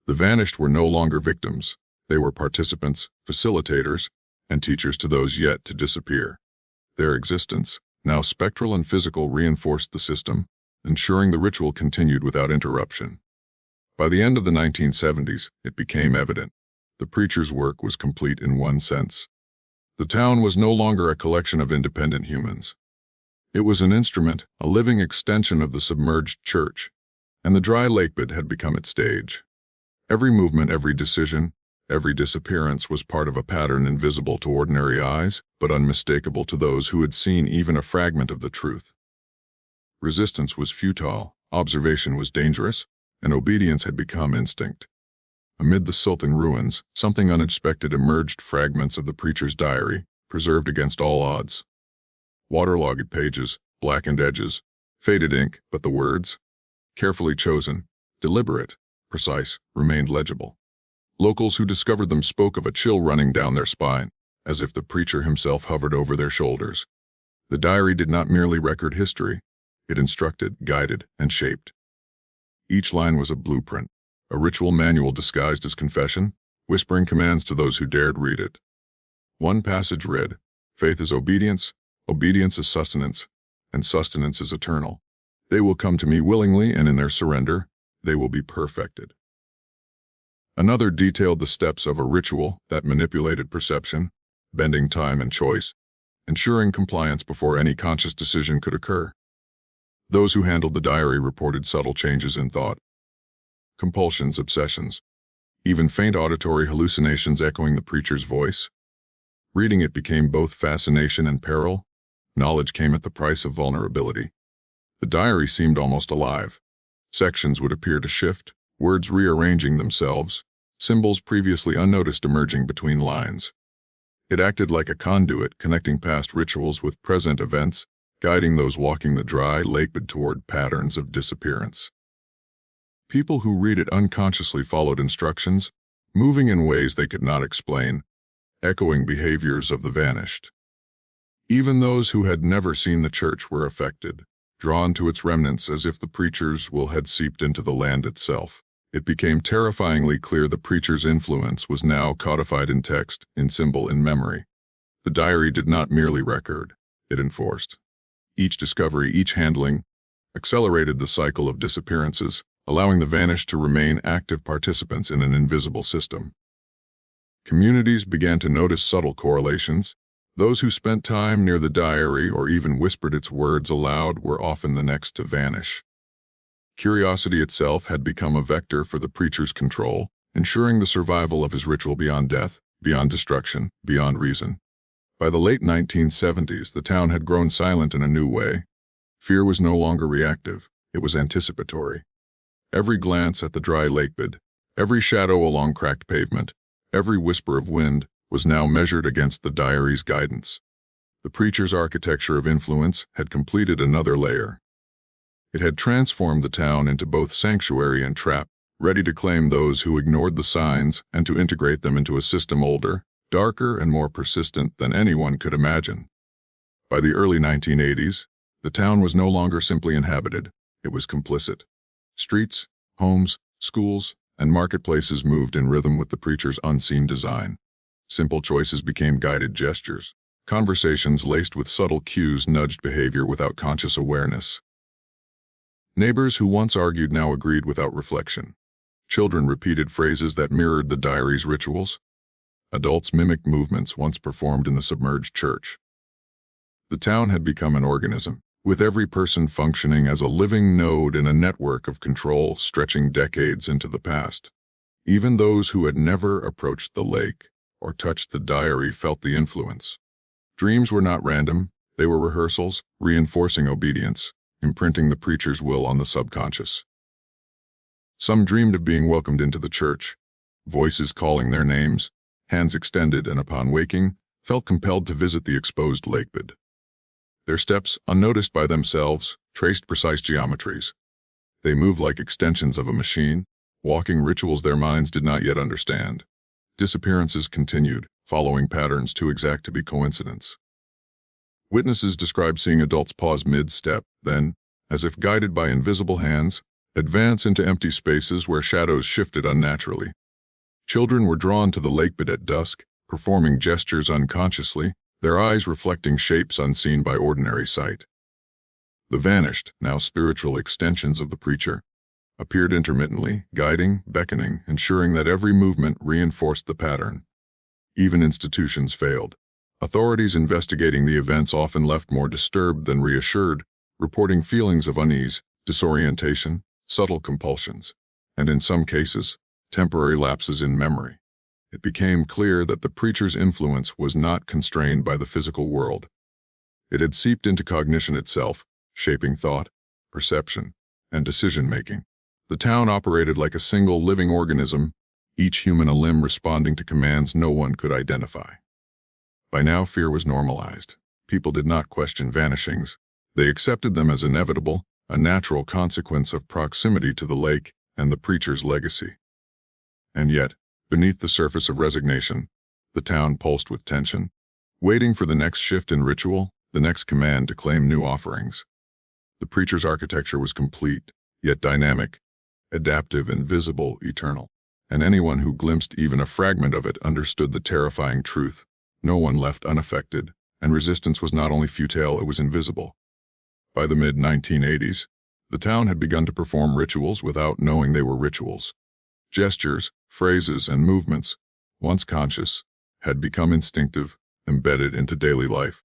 The vanished were no longer victims. They were participants, facilitators, and teachers to those yet to disappear. Their existence, now spectral and physical, reinforced the system, ensuring the ritual continued without interruption. By the end of the 1970s, it became evident. The preacher's work was complete in one sense. The town was no longer a collection of independent humans. It was an instrument, a living extension of the submerged church, and the dry lakebed had become its stage. Every movement, every decision, every disappearance was part of a pattern invisible to ordinary eyes, but unmistakable to those who had seen even a fragment of the truth. Resistance was futile, observation was dangerous, and obedience had become instinct. Amid the silting ruins, something unexpected emerged: fragments of the preacher's diary, preserved against all odds. Waterlogged pages, blackened edges, faded ink, but the words, carefully chosen, deliberate, precise, remained legible. Locals who discovered them spoke of a chill running down their spine, as if the preacher himself hovered over their shoulders. The diary did not merely record history, it instructed, guided, and shaped. Each line was a blueprint, a ritual manual disguised as confession, whispering commands to those who dared read it. One passage read, "Faith is obedience, obedience is sustenance, and sustenance is eternal. They will come to me willingly, and in their surrender, they will be perfected." Another detailed the steps of a ritual that manipulated perception, bending time and choice, ensuring compliance before any conscious decision could occur. Those who handled the diary reported subtle changes in thought, compulsions, obsessions, even faint auditory hallucinations echoing the preacher's voice. Reading it became both fascination and peril. Knowledge came at the price of vulnerability. The diary seemed almost alive. Sections would appear to shift, words rearranging themselves, symbols previously unnoticed emerging between lines. It acted like a conduit, connecting past rituals with present events, guiding those walking the dry lakebed toward patterns of disappearance. People who read it unconsciously followed instructions, moving in ways they could not explain, echoing behaviors of the vanished. Even those who had never seen the church were affected, drawn to its remnants as if the preacher's will had seeped into the land itself. It became terrifyingly clear the preacher's influence was now codified in text, in symbol, in memory. The diary did not merely record, it enforced. Each discovery, each handling, accelerated the cycle of disappearances, allowing the vanished to remain active participants in an invisible system. Communities began to notice subtle correlations. Those who spent time near the diary or even whispered its words aloud were often the next to vanish. Curiosity itself had become a vector for the preacher's control, ensuring the survival of his ritual beyond death, beyond destruction, beyond reason. By the late 1970s, the town had grown silent in a new way. Fear was no longer reactive. It was anticipatory. Every glance at the dry lakebed, every shadow along cracked pavement, every whisper of wind was now measured against the diary's guidance. The preacher's architecture of influence had completed another layer. It had transformed the town into both sanctuary and trap, ready to claim those who ignored the signs and to integrate them into a system older, darker, and more persistent than anyone could imagine. By the early 1980s, the town was no longer simply inhabited, it was complicit. Streets, homes, schools, and marketplaces moved in rhythm with the preacher's unseen design. Simple choices became guided gestures. Conversations laced with subtle cues nudged behavior without conscious awareness. Neighbors who once argued now agreed without reflection. Children repeated phrases that mirrored the diary's rituals. Adults mimicked movements once performed in the submerged church. The town had become an organism, with every person functioning as a living node in a network of control stretching decades into the past. Even those who had never approached the lake or touched the diary felt the influence. Dreams were not random, they were rehearsals, reinforcing obedience, imprinting the preacher's will on the subconscious. Some dreamed of being welcomed into the church, voices calling their names, hands extended, and upon waking, felt compelled to visit the exposed lakebed. Their steps, unnoticed by themselves, traced precise geometries. They moved like extensions of a machine, walking rituals their minds did not yet understand. Disappearances continued, following patterns too exact to be coincidence. Witnesses described seeing adults pause mid-step, then, as if guided by invisible hands, advance into empty spaces where shadows shifted unnaturally. Children were drawn to the lakebed at dusk, performing gestures unconsciously, their eyes reflecting shapes unseen by ordinary sight. The vanished, now spiritual extensions of the preacher appeared intermittently, guiding, beckoning, ensuring that every movement reinforced the pattern. Even institutions failed. Authorities investigating the events often left more disturbed than reassured, reporting feelings of unease, disorientation, subtle compulsions, and in some cases, temporary lapses in memory. It became clear that the preacher's influence was not constrained by the physical world. It had seeped into cognition itself, shaping thought, perception, and decision-making. The town operated like a single living organism, each human a limb responding to commands no one could identify. By now, fear was normalized. People did not question vanishings. They accepted them as inevitable, a natural consequence of proximity to the lake and the preacher's legacy. And yet, beneath the surface of resignation, the town pulsed with tension, waiting for the next shift in ritual, the next command to claim new offerings. The preacher's architecture was complete, yet dynamic, adaptive and visible, eternal. And anyone who glimpsed even a fragment of it understood the terrifying truth. No one left unaffected, and resistance was not only futile, it was invisible. By the mid-1980s, the town had begun to perform rituals without knowing they were rituals. Gestures, phrases, and movements, once conscious, had become instinctive, embedded into daily life.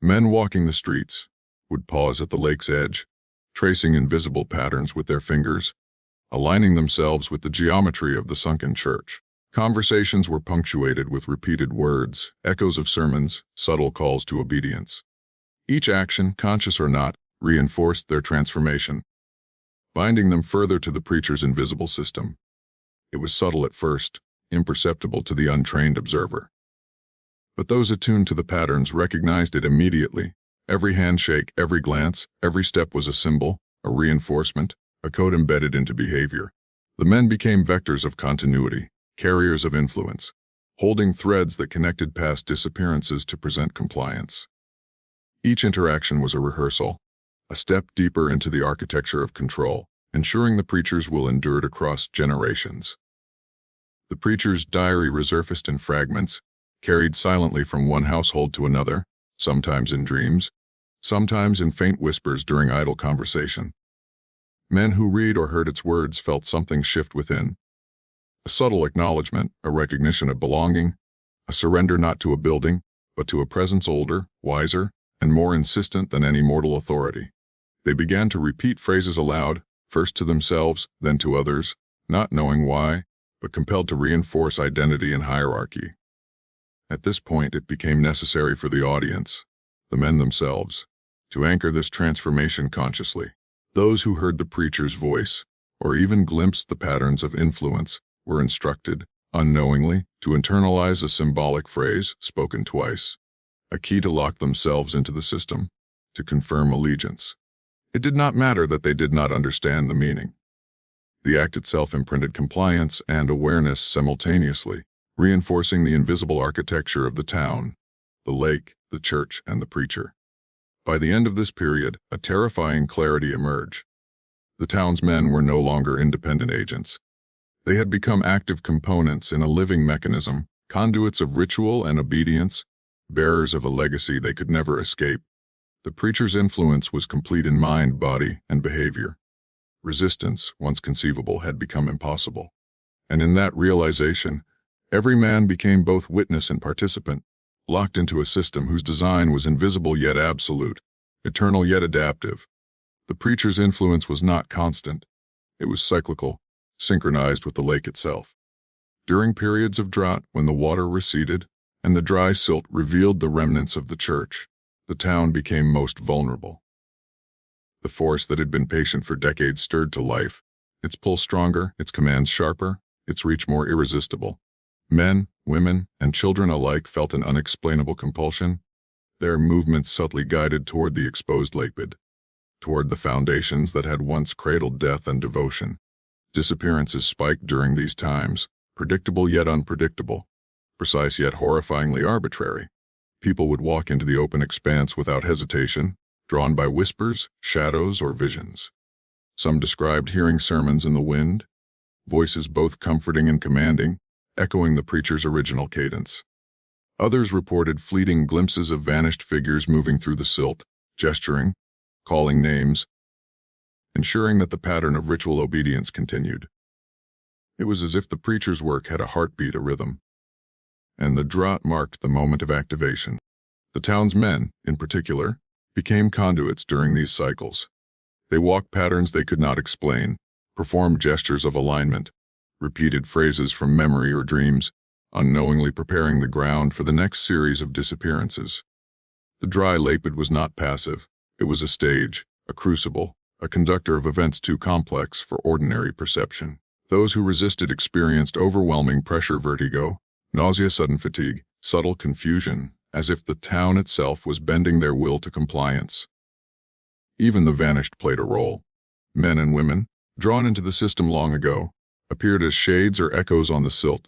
Men walking the streets would pause at the lake's edge, tracing invisible patterns with their fingers, aligning themselves with the geometry of the sunken church. Conversations were punctuated with repeated words, echoes of sermons, subtle calls to obedience. Each action, conscious or not, reinforced their transformation, binding them further to the preacher's invisible system. It was subtle at first, imperceptible to the untrained observer. But those attuned to the patterns recognized it immediately. Every handshake, every glance, every step was a symbol, a reinforcement, a code embedded into behavior. The men became vectors of continuity, carriers of influence, holding threads that connected past disappearances to present compliance. Each interaction was a rehearsal, a step deeper into the architecture of control, ensuring the preacher's will endured across generations. The preacher's diary resurfaced in fragments, carried silently from one household to another, sometimes in dreams, sometimes in faint whispers during idle conversation. Men who read or heard its words felt something shift within. A subtle acknowledgement, a recognition of belonging, a surrender not to a building, but to a presence older, wiser, and more insistent than any mortal authority. They began to repeat phrases aloud, first to themselves, then to others, not knowing why, but compelled to reinforce identity and hierarchy. At this point, it became necessary for the audience, the men themselves, to anchor this transformation consciously. Those who heard the preacher's voice, or even glimpsed the patterns of influence, were instructed, unknowingly, to internalize a symbolic phrase spoken twice, a key to lock themselves into the system, to confirm allegiance. It did not matter that they did not understand the meaning. The act itself imprinted compliance and awareness simultaneously, reinforcing the invisible architecture of the town, the lake, the church, and the preacher. By the end of this period, a terrifying clarity emerged. The town's men were no longer independent agents. They had become active components in a living mechanism, conduits of ritual and obedience, bearers of a legacy they could never escape. The preacher's influence was complete in mind, body, and behavior. Resistance, once conceivable, had become impossible. And in that realization, every man became both witness and participant, locked into a system whose design was invisible yet absolute, eternal yet adaptive. The preacher's influence was not constant. It was cyclical, synchronized with the lake itself. During periods of drought, when the water receded and the dry silt revealed the remnants of the church, the town became most vulnerable. The force that had been patient for decades stirred to life, its pull stronger, its commands sharper, its reach more irresistible. Men, women, and children alike felt an unexplainable compulsion, their movements subtly guided toward the exposed lakebed, toward the foundations that had once cradled death and devotion. Disappearances spiked during these times, predictable yet unpredictable, precise yet horrifyingly arbitrary. People would walk into the open expanse without hesitation, drawn by whispers, shadows, or visions. Some described hearing sermons in the wind, voices both comforting and commanding, echoing the preacher's original cadence. Others reported fleeting glimpses of vanished figures moving through the silt, gesturing, calling names, ensuring that the pattern of ritual obedience continued. It was as if the preacher's work had a heartbeat, a rhythm. And the drought marked the moment of activation. The town's men, in particular, became conduits during these cycles. They walked patterns they could not explain, performed gestures of alignment, repeated phrases from memory or dreams, unknowingly preparing the ground for the next series of disappearances. The dry lakebed was not passive. It was a stage, a crucible, a conductor of events too complex for ordinary perception. Those who resisted experienced overwhelming pressure, vertigo, nausea, sudden fatigue, subtle confusion, as if the town itself was bending their will to compliance. Even the vanished played a role. Men and women, drawn into the system long ago, appeared as shades or echoes on the silt,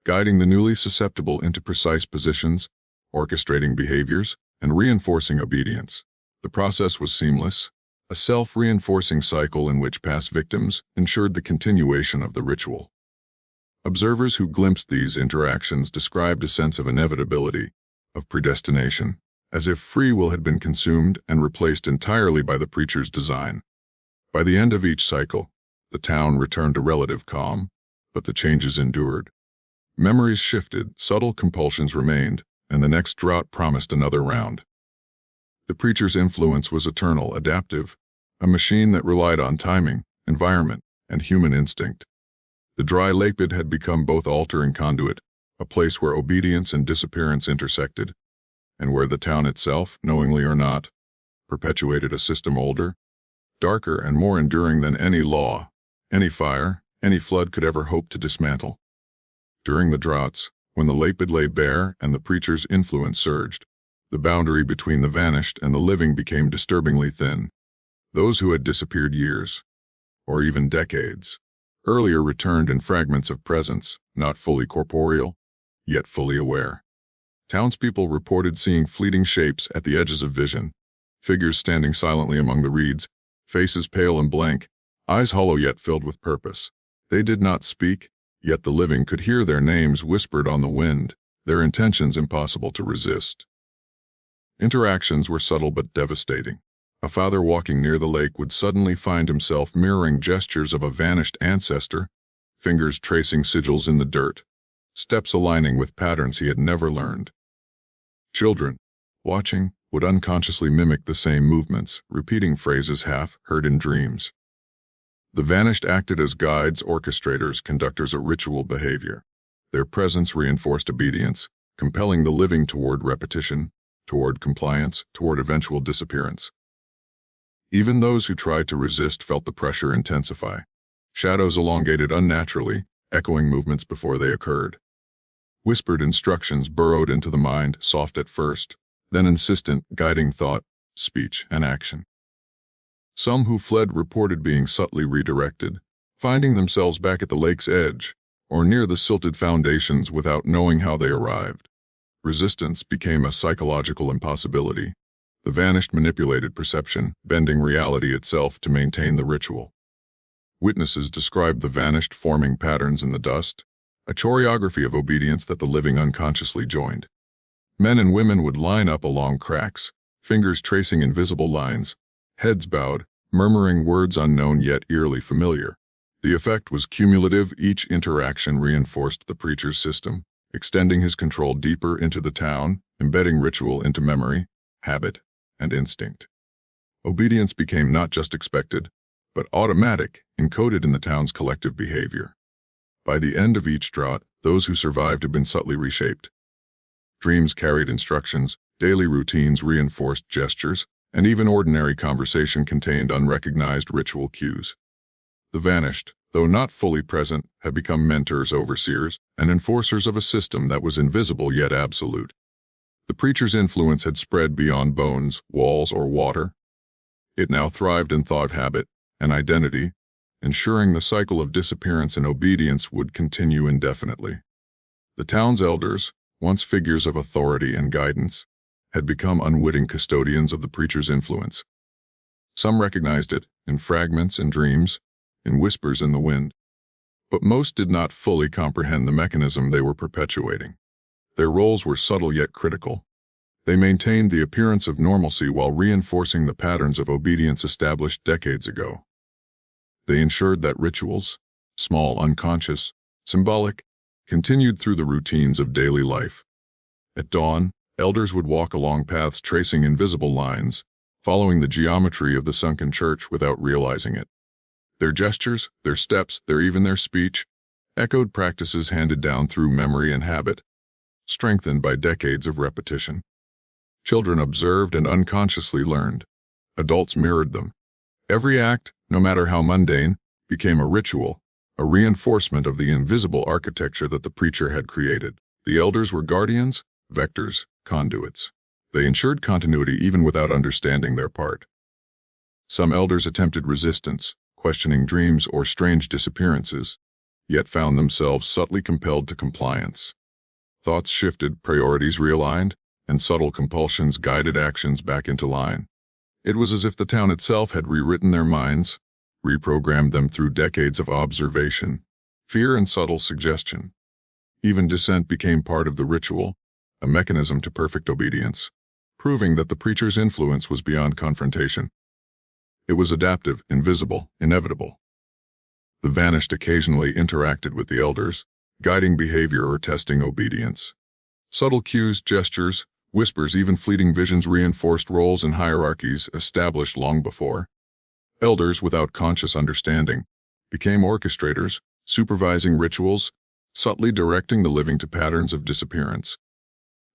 guiding the newly susceptible into precise positions, orchestrating behaviors, and reinforcing obedience. The process was seamless, a self-reinforcing cycle in which past victims ensured the continuation of the ritual. Observers who glimpsed these interactions described a sense of inevitability, of predestination, as if free will had been consumed and replaced entirely by the preacher's design. By the end of each cycle, the town returned to relative calm, but the changes endured. Memories shifted, subtle compulsions remained, and the next drought promised another round. The preacher's influence was eternal, adaptive, a machine that relied on timing, environment, and human instinct. The dry lakebed had become both altar and conduit, a place where obedience and disappearance intersected, and where the town itself, knowingly or not, perpetuated a system older, darker, and more enduring than any law, any fire, any flood could ever hope to dismantle. During the droughts, when the lakebed lay bare and the preacher's influence surged, the boundary between the vanished and the living became disturbingly thin. Those who had disappeared years, or even decades, earlier returned in fragments of presence, not fully corporeal, yet fully aware. Townspeople reported seeing fleeting shapes at the edges of vision, figures standing silently among the reeds, faces pale and blank, eyes hollow yet filled with purpose. They did not speak, yet the living could hear their names whispered on the wind, their intentions impossible to resist. Interactions were subtle but devastating. A father walking near the lake would suddenly find himself mirroring gestures of a vanished ancestor, fingers tracing sigils in the dirt, steps aligning with patterns he had never learned. Children, watching, would unconsciously mimic the same movements, repeating phrases half heard in dreams. The vanished acted as guides, orchestrators, conductors of ritual behavior. Their presence reinforced obedience, compelling the living toward repetition, toward compliance, toward eventual disappearance. Even those who tried to resist felt the pressure intensify. Shadows elongated unnaturally, echoing movements before they occurred. Whispered instructions burrowed into the mind, soft at first, then insistent, guiding thought, speech, and action. Some who fled reported being subtly redirected, finding themselves back at the lake's edge, or near the silted foundations without knowing how they arrived. Resistance became a psychological impossibility. The vanished manipulated perception, bending reality itself to maintain the ritual. Witnesses described the vanished forming patterns in the dust, a choreography of obedience that the living unconsciously joined. Men and women would line up along cracks, fingers tracing invisible lines, heads bowed, murmuring words unknown yet eerily familiar. The effect was cumulative. Each interaction reinforced the preacher's system, extending his control deeper into the town, embedding ritual into memory, habit, and instinct. Obedience became not just expected, but automatic, encoded in the town's collective behavior. By the end of each drought, those who survived had been subtly reshaped. Dreams carried instructions, daily routines reinforced gestures, and even ordinary conversation contained unrecognized ritual cues. The vanished, though not fully present, had become mentors, overseers, and enforcers of a system that was invisible yet absolute. The preacher's influence had spread beyond bones, walls, or water. It now thrived in thought, habit, and identity, ensuring the cycle of disappearance and obedience would continue indefinitely. The town's elders, once figures of authority and guidance, had become unwitting custodians of the preacher's influence. Some recognized it, in fragments and dreams, in whispers in the wind. But most did not fully comprehend the mechanism they were perpetuating. Their roles were subtle yet critical. They maintained the appearance of normalcy while reinforcing the patterns of obedience established decades ago. They ensured that rituals, small, unconscious, symbolic, continued through the routines of daily life. At dawn, elders would walk along paths tracing invisible lines, following the geometry of the sunken church without realizing it. Their gestures, their steps, even their speech, echoed practices handed down through memory and habit, strengthened by decades of repetition. Children observed and unconsciously learned. Adults mirrored them. Every act, no matter how mundane, became a ritual, a reinforcement of the invisible architecture that the preacher had created. The elders were guardians, vectors, conduits. They ensured continuity even without understanding their part. Some elders attempted resistance, questioning dreams or strange disappearances, yet found themselves subtly compelled to compliance. Thoughts shifted, priorities realigned, and subtle compulsions guided actions back into line. It was as if the town itself had rewritten their minds, reprogrammed them through decades of observation, fear, and subtle suggestion. Even dissent became part of the ritual, a mechanism to perfect obedience, proving that the preacher's influence was beyond confrontation. It was adaptive, invisible, inevitable. The vanished occasionally interacted with the elders, guiding behavior or testing obedience. Subtle cues, gestures, whispers, even fleeting visions reinforced roles and hierarchies established long before. Elders, without conscious understanding, became orchestrators, supervising rituals, subtly directing the living to patterns of disappearance.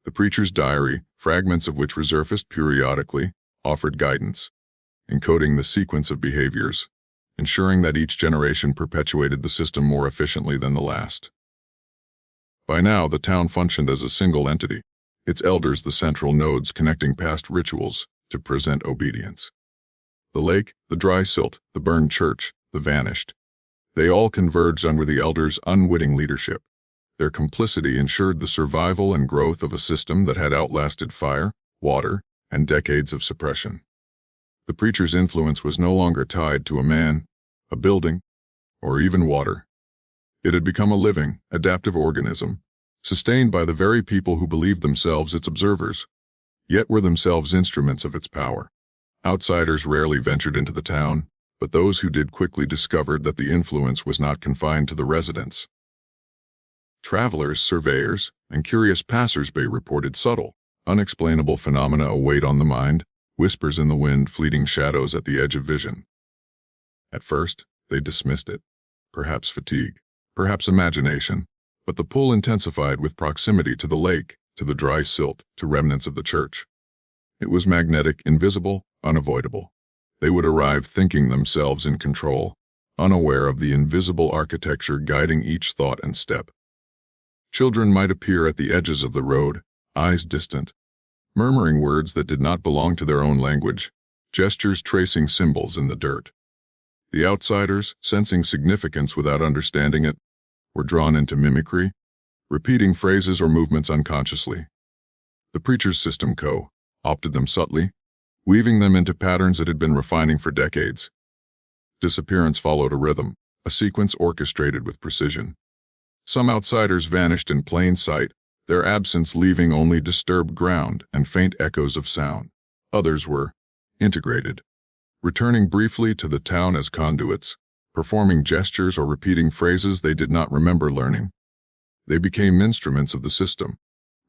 The preacher's diary, fragments of which resurfaced periodically, offered guidance, encoding the sequence of behaviors, ensuring that each generation perpetuated the system more efficiently than the last. By now, the town functioned as a single entity, its elders the central nodes connecting past rituals to present obedience. The lake, the dry silt, the burned church, the vanished. They all converged under the elders' unwitting leadership. Their complicity ensured the survival and growth of a system that had outlasted fire, water, and decades of suppression. The preacher's influence was no longer tied to a man, a building, or even water. It had become a living, adaptive organism, sustained by the very people who believed themselves its observers, yet were themselves instruments of its power. Outsiders rarely ventured into the town, but those who did quickly discovered that the influence was not confined to the residents. Travelers, surveyors, and curious passers-by reported subtle, unexplainable phenomena await on the mind, whispers in the wind, fleeting shadows at the edge of vision. At first, they dismissed it. Perhaps fatigue, perhaps imagination, but the pull intensified with proximity to the lake, to the dry silt, to remnants of the church. It was magnetic, invisible, unavoidable. They would arrive thinking themselves in control, unaware of the invisible architecture guiding each thought and step. Children might appear at the edges of the road, eyes distant, murmuring words that did not belong to their own language, gestures tracing symbols in the dirt. The outsiders, sensing significance without understanding it, were drawn into mimicry, repeating phrases or movements unconsciously. The preacher's system opted them subtly, weaving them into patterns it had been refining for decades. Disappearance followed a rhythm, a sequence orchestrated with precision. Some outsiders vanished in plain sight, their absence leaving only disturbed ground and faint echoes of sound. Others were integrated, returning briefly to the town as conduits, performing gestures or repeating phrases they did not remember learning. They became instruments of the system,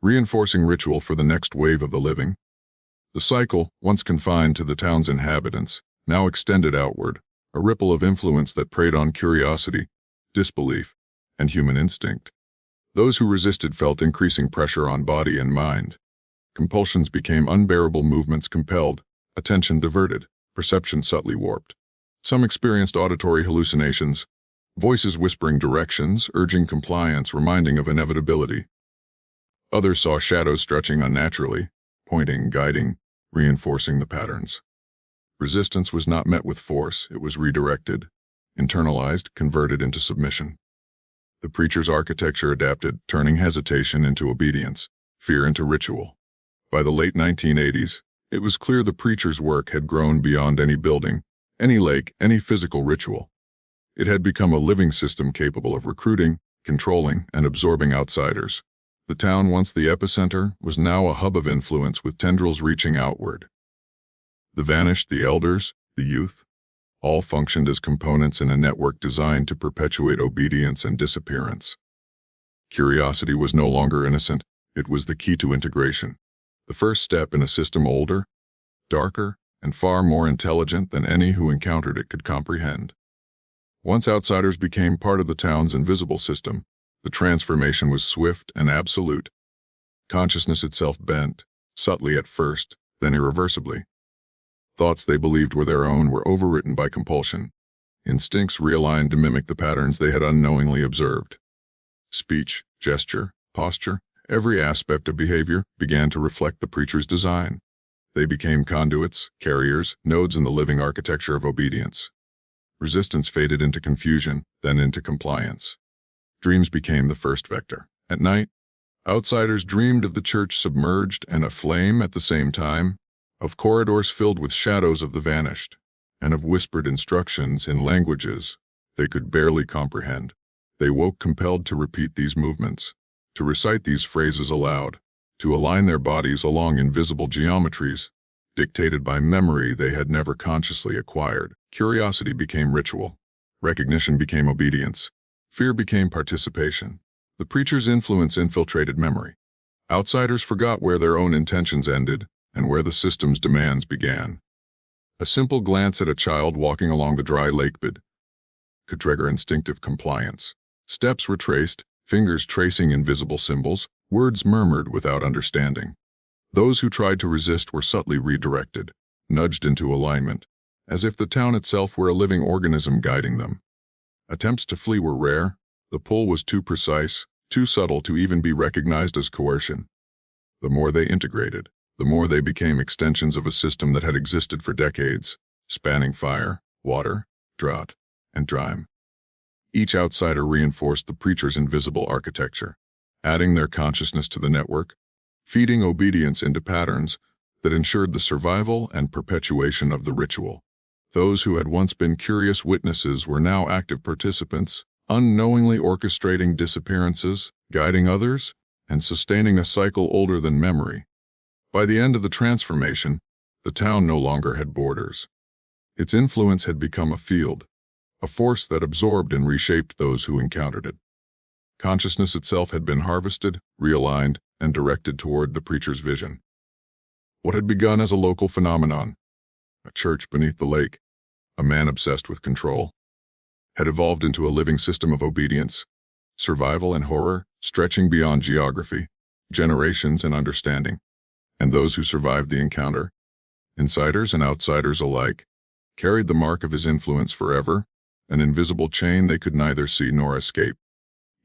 reinforcing ritual for the next wave of the living. The cycle, once confined to the town's inhabitants, now extended outward, a ripple of influence that preyed on curiosity, disbelief, and human instinct. Those who resisted felt increasing pressure on body and mind. Compulsions became unbearable movements compelled, attention diverted, perception subtly warped. Some experienced auditory hallucinations, voices whispering directions, urging compliance, reminding of inevitability. Others saw shadows stretching unnaturally, pointing, guiding, reinforcing the patterns. Resistance was not met with force, it was redirected, internalized, converted into submission. The preacher's architecture adapted, turning hesitation into obedience, fear into ritual. By the late 1980s, it was clear the preacher's work had grown beyond any building, any lake, any physical ritual. It had become a living system capable of recruiting, controlling, and absorbing outsiders. The town, once the epicenter, was now a hub of influence with tendrils reaching outward. The vanished, the elders, the youth, all functioned as components in a network designed to perpetuate obedience and disappearance. Curiosity was no longer innocent, it was the key to integration. The first step in a system older, darker, and far more intelligent than any who encountered it could comprehend. Once outsiders became part of the town's invisible system, the transformation was swift and absolute. Consciousness itself bent, subtly at first, then irreversibly. Thoughts they believed were their own were overwritten by compulsion. Instincts realigned to mimic the patterns they had unknowingly observed. Speech, gesture, posture, every aspect of behavior began to reflect the preacher's design. They became conduits, carriers, nodes in the living architecture of obedience. Resistance faded into confusion, then into compliance. Dreams became the first vector. At night, outsiders dreamed of the church submerged and aflame at the same time, of corridors filled with shadows of the vanished, and of whispered instructions in languages they could barely comprehend. They woke compelled to repeat these movements, to recite these phrases aloud, to align their bodies along invisible geometries, dictated by memory they had never consciously acquired. Curiosity became ritual. Recognition became obedience. Fear became participation. The preacher's influence infiltrated memory. Outsiders forgot where their own intentions ended and where the system's demands began. A simple glance at a child walking along the dry lakebed could trigger instinctive compliance. Steps retraced, fingers tracing invisible symbols, words murmured without understanding. Those who tried to resist were subtly redirected, nudged into alignment, as if the town itself were a living organism guiding them. Attempts to flee were rare. The pull was too precise, too subtle to even be recognized as coercion. The more they integrated, the more they became extensions of a system that had existed for decades, spanning fire, water, drought, and time. Each outsider reinforced the preacher's invisible architecture, adding their consciousness to the network, feeding obedience into patterns that ensured the survival and perpetuation of the ritual. Those who had once been curious witnesses were now active participants, unknowingly orchestrating disappearances, guiding others, and sustaining a cycle older than memory. By the end of the transformation, the town no longer had borders. Its influence had become a field, a force that absorbed and reshaped those who encountered it. Consciousness itself had been harvested, realigned, and directed toward the preacher's vision. What had begun as a local phenomenon, a church beneath the lake, a man obsessed with control, had evolved into a living system of obedience, survival and horror, stretching beyond geography, generations and understanding. And those who survived the encounter, insiders and outsiders alike, carried the mark of his influence forever, an invisible chain they could neither see nor escape.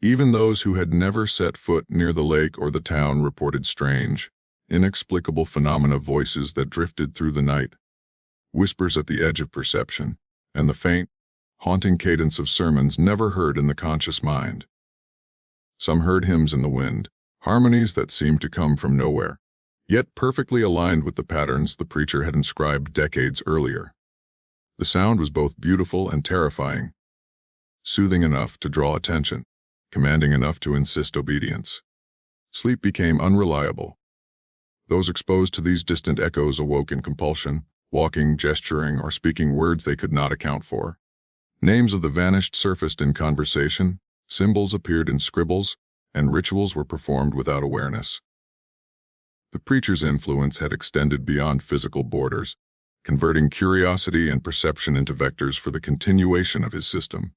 Even those who had never set foot near the lake or the town reported strange, inexplicable phenomena, voices that drifted through the night, whispers at the edge of perception, and the faint, haunting cadence of sermons never heard in the conscious mind. Some heard hymns in the wind, harmonies that seemed to come from nowhere, yet perfectly aligned with the patterns the preacher had inscribed decades earlier. The sound was both beautiful and terrifying, soothing enough to draw attention, commanding enough to insist obedience. Sleep became unreliable. Those exposed to these distant echoes awoke in compulsion, walking, gesturing, or speaking words they could not account for. Names of the vanished surfaced in conversation, symbols appeared in scribbles, and rituals were performed without awareness. The preacher's influence had extended beyond physical borders, converting curiosity and perception into vectors for the continuation of his system.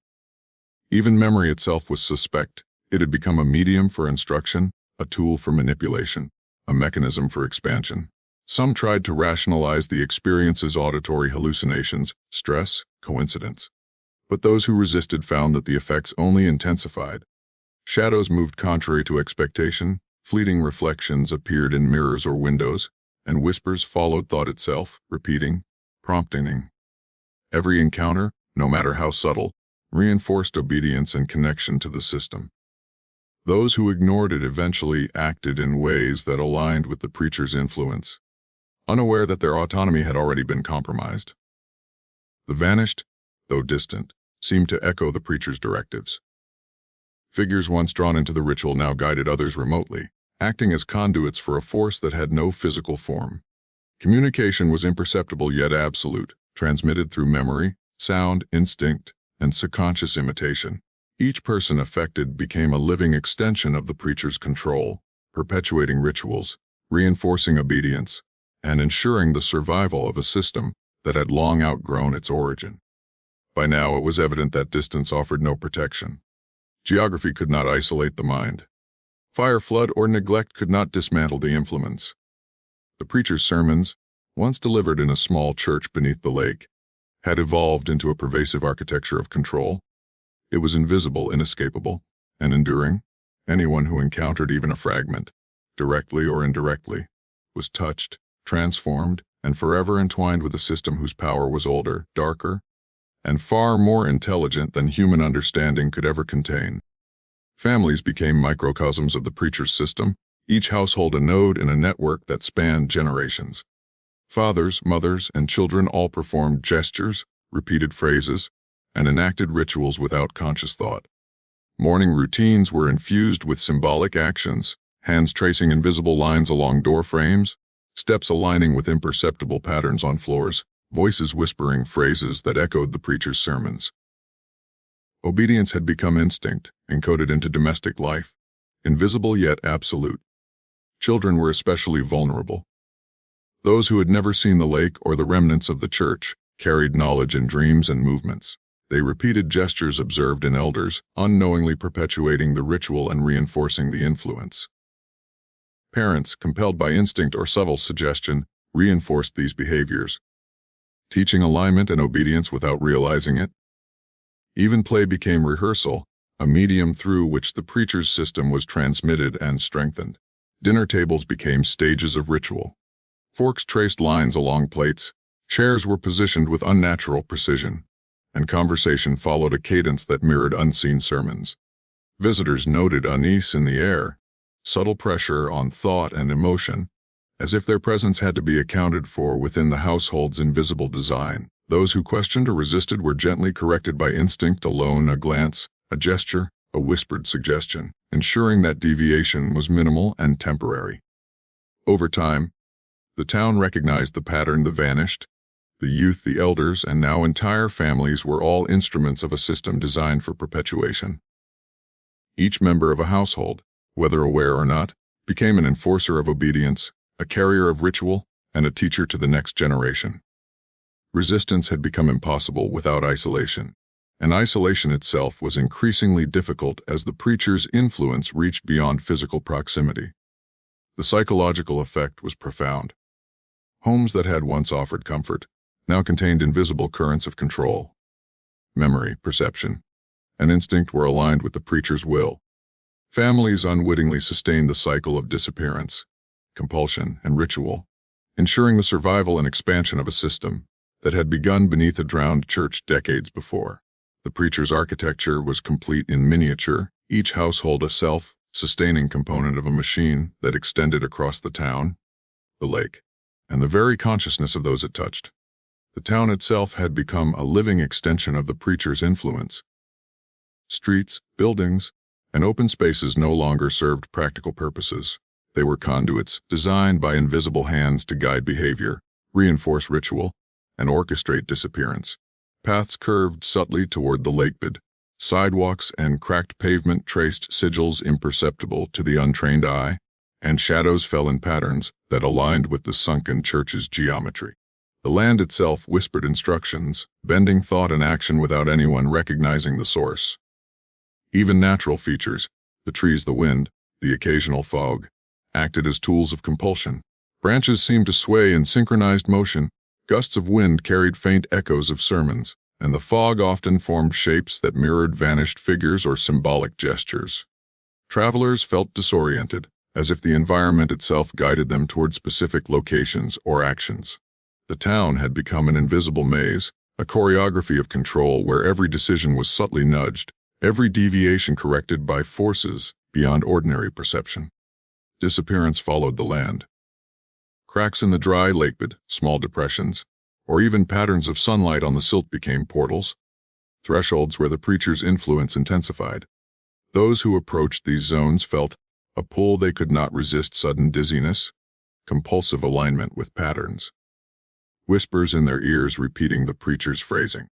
Even memory itself was suspect. It had become a medium for instruction, a tool for manipulation, a mechanism for expansion. Some tried to rationalize the experience's auditory hallucinations, stress, coincidence. But those who resisted found that the effects only intensified. Shadows moved contrary to expectation, fleeting reflections appeared in mirrors or windows, and whispers followed thought itself, repeating, prompting. Every encounter, no matter how subtle, reinforced obedience and connection to the system. Those who ignored it eventually acted in ways that aligned with the preacher's influence, unaware that their autonomy had already been compromised. The vanished, though distant, seemed to echo the preacher's directives. Figures once drawn into the ritual now guided others remotely, acting as conduits for a force that had no physical form. Communication was imperceptible yet absolute, transmitted through memory, sound, instinct, and subconscious imitation. Each person affected became a living extension of the preacher's control, perpetuating rituals, reinforcing obedience, and ensuring the survival of a system that had long outgrown its origin. By now it was evident that distance offered no protection. Geography could not isolate the mind. Fire, flood, or neglect could not dismantle the influence. The preacher's sermons, once delivered in a small church beneath the lake, had evolved into a pervasive architecture of control. It was invisible, inescapable, and enduring. Anyone who encountered even a fragment, directly or indirectly, was touched, transformed, and forever entwined with a system whose power was older, darker, and far more intelligent than human understanding could ever contain. Families became microcosms of the preacher's system, each household a node in a network that spanned generations. Fathers, mothers, and children all performed gestures, repeated phrases, and enacted rituals without conscious thought. Morning routines were infused with symbolic actions, hands tracing invisible lines along door frames, steps aligning with imperceptible patterns on floors, voices whispering phrases that echoed the preacher's sermons. Obedience had become instinct, encoded into domestic life, invisible yet absolute. Children were especially vulnerable. Those who had never seen the lake or the remnants of the church carried knowledge in dreams and movements. They repeated gestures observed in elders, unknowingly perpetuating the ritual and reinforcing the influence. Parents, compelled by instinct or subtle suggestion, reinforced these behaviors, teaching alignment and obedience without realizing it. Even play became rehearsal, a medium through which the preacher's system was transmitted and strengthened. Dinner tables became stages of ritual. Forks traced lines along plates, chairs were positioned with unnatural precision, and conversation followed a cadence that mirrored unseen sermons. Visitors noted unease in the air, subtle pressure on thought and emotion, as if their presence had to be accounted for within the household's invisible design. Those who questioned or resisted were gently corrected by instinct alone, a glance, a gesture, a whispered suggestion, ensuring that deviation was minimal and temporary. Over time, the town recognized the pattern. The vanished, the youth, the elders, and now entire families were all instruments of a system designed for perpetuation. Each member of a household, whether aware or not, became an enforcer of obedience, a carrier of ritual, and a teacher to the next generation. Resistance had become impossible without isolation, and isolation itself was increasingly difficult as the preacher's influence reached beyond physical proximity. The psychological effect was profound. Homes that had once offered comfort, now contained invisible currents of control. Memory, perception, and instinct were aligned with the preacher's will. Families unwittingly sustained the cycle of disappearance, compulsion, and ritual, ensuring the survival and expansion of a system that had begun beneath a drowned church decades before. The preacher's architecture was complete in miniature, each household a self-sustaining component of a machine that extended across the town, the lake, and the very consciousness of those it touched. The town itself had become a living extension of the preacher's influence. Streets, buildings, and open spaces no longer served practical purposes. They were conduits designed by invisible hands to guide behavior, reinforce ritual, and orchestrate disappearance. Paths curved subtly toward the lakebed. Sidewalks and cracked pavement traced sigils imperceptible to the untrained eye, and shadows fell in patterns that aligned with the sunken church's geometry. The land itself whispered instructions, bending thought and action without anyone recognizing the source. Even natural features, the trees, the wind, the occasional fog, acted as tools of compulsion. Branches seemed to sway in synchronized motion, gusts of wind carried faint echoes of sermons, and the fog often formed shapes that mirrored vanished figures or symbolic gestures. Travelers felt disoriented, as if the environment itself guided them toward specific locations or actions. The town had become an invisible maze, a choreography of control where every decision was subtly nudged, every deviation corrected by forces beyond ordinary perception. Disappearance followed the land. Cracks in the dry lakebed, small depressions, or even patterns of sunlight on the silt became portals, thresholds where the preacher's influence intensified. Those who approached these zones felt a pull they could not resist, sudden dizziness, compulsive alignment with patterns. Whispers in their ears repeating the preacher's phrasing.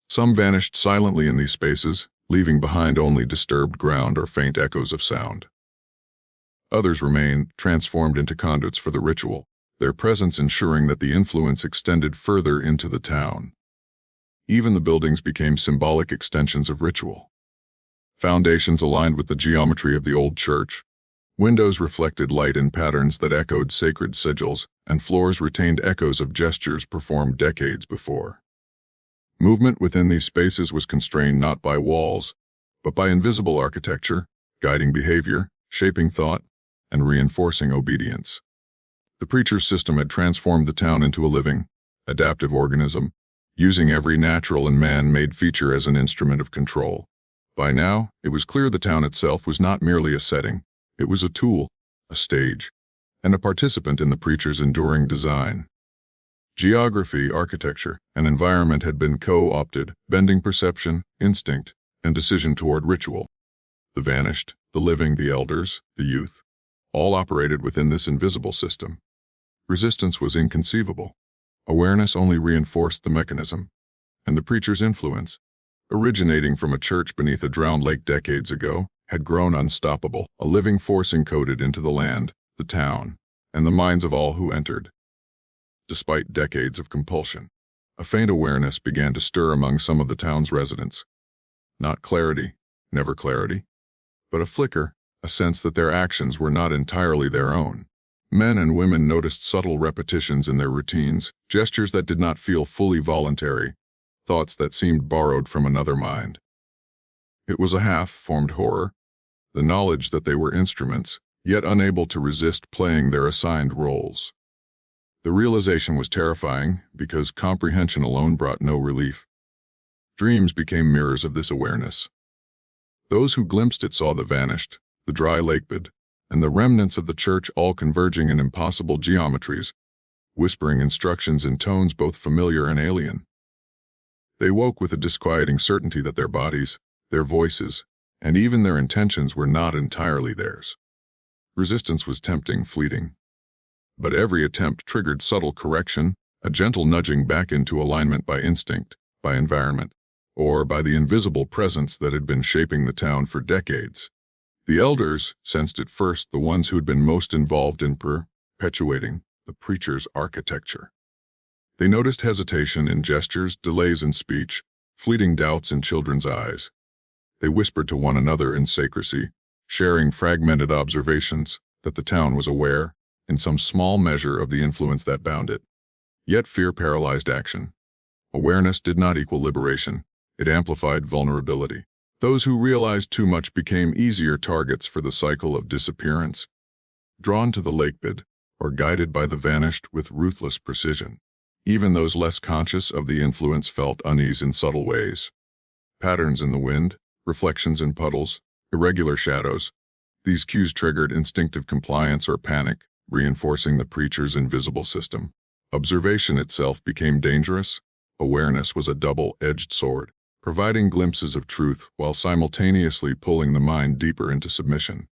Some vanished silently in these spaces, leaving behind only disturbed ground or faint echoes of sound. Others remained, transformed into conduits for the ritual, their presence ensuring that the influence extended further into the town. Even the buildings became symbolic extensions of ritual. Foundations aligned with the geometry of the old church, windows reflected light in patterns that echoed sacred sigils, and floors retained echoes of gestures performed decades before. Movement within these spaces was constrained not by walls, but by invisible architecture, guiding behavior, shaping thought, and reinforcing obedience. The preacher's system had transformed the town into a living, adaptive organism, using every natural and man-made feature as an instrument of control. By now, it was clear the town itself was not merely a setting. It was a tool, a stage, and a participant in the preacher's enduring design. Geography, architecture, and environment had been co-opted, bending perception, instinct, and decision toward ritual. The vanished, the living, the elders, the youth, all operated within this invisible system. Resistance was inconceivable. Awareness only reinforced the mechanism, and the preacher's influence, originating from a church beneath a drowned lake decades ago, had grown unstoppable, a living force encoded into the land, the town, and the minds of all who entered. Despite decades of compulsion, a faint awareness began to stir among some of the town's residents. Not clarity, never clarity, but a flicker, a sense that their actions were not entirely their own. Men and women noticed subtle repetitions in their routines, gestures that did not feel fully voluntary, thoughts that seemed borrowed from another mind. It was a half-formed horror, the knowledge that they were instruments, yet unable to resist playing their assigned roles. The realization was terrifying because comprehension alone brought no relief. Dreams became mirrors of this awareness. Those who glimpsed it saw the vanished, the dry lakebed, and the remnants of the church all converging in impossible geometries, whispering instructions in tones both familiar and alien. They woke with a disquieting certainty that their bodies, their voices, and even their intentions were not entirely theirs. Resistance was tempting, fleeting. But every attempt triggered subtle correction, a gentle nudging back into alignment by instinct, by environment, or by the invisible presence that had been shaping the town for decades. The elders sensed it first, the ones who had been most involved in perpetuating the preacher's architecture. They noticed hesitation in gestures, delays in speech, fleeting doubts in children's eyes. They whispered to one another in secrecy, sharing fragmented observations that the town was aware, in some small measure, of the influence that bound it. Yet fear paralyzed action. Awareness did not equal liberation. It amplified vulnerability. Those who realized too much became easier targets for the cycle of disappearance, drawn to the lakebed, or guided by the vanished with ruthless precision. Even those less conscious of the influence felt unease in subtle ways. Patterns in the wind, reflections in puddles, irregular shadows. These cues triggered instinctive compliance or panic, reinforcing the preacher's invisible system. Observation itself became dangerous. Awareness was a double-edged sword, providing glimpses of truth while simultaneously pulling the mind deeper into submission.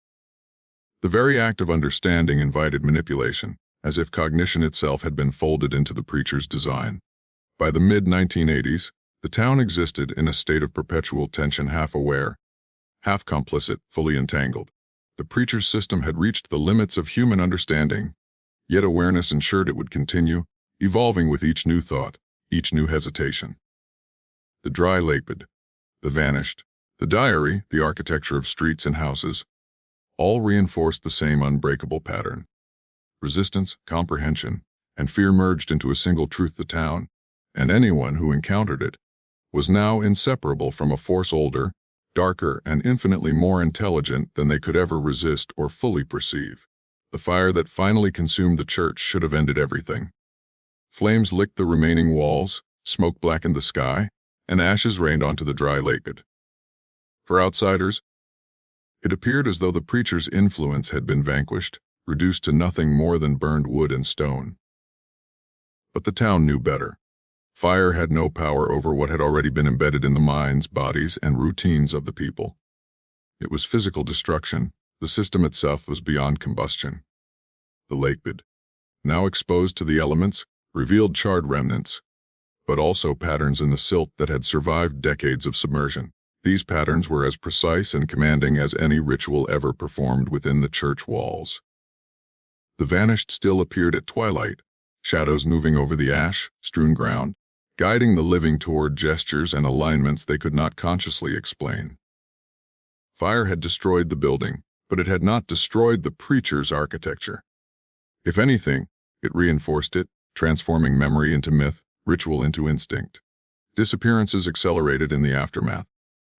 The very act of understanding invited manipulation, as if cognition itself had been folded into the preacher's design. By the mid-1980s, the town existed in a state of perpetual tension, half aware, half complicit, fully entangled. The preacher's system had reached the limits of human understanding, yet awareness ensured it would continue, evolving with each new thought, each new hesitation. The dry lakebed, the vanished, the diary, the architecture of streets and houses, all reinforced the same unbreakable pattern. Resistance, comprehension, and fear merged into a single truth: the town, and anyone who encountered it, was now inseparable from a force older, darker, and infinitely more intelligent than they could ever resist or fully perceive. The fire that finally consumed the church should have ended everything. Flames licked the remaining walls, smoke blackened the sky, and ashes rained onto the dry lakebed. For outsiders, it appeared as though the preacher's influence had been vanquished, reduced to nothing more than burned wood and stone. But the town knew better. Fire had no power over what had already been embedded in the minds, bodies, and routines of the people. It was physical destruction. The system itself was beyond combustion. The lakebed, now exposed to the elements, revealed charred remnants, but also patterns in the silt that had survived decades of submersion. These patterns were as precise and commanding as any ritual ever performed within the church walls. The vanished still appeared at twilight, shadows moving over the ash-strewn ground, guiding the living toward gestures and alignments they could not consciously explain. Fire had destroyed the building, but it had not destroyed the preacher's architecture. If anything, it reinforced it, transforming memory into myth, ritual into instinct. Disappearances accelerated in the aftermath.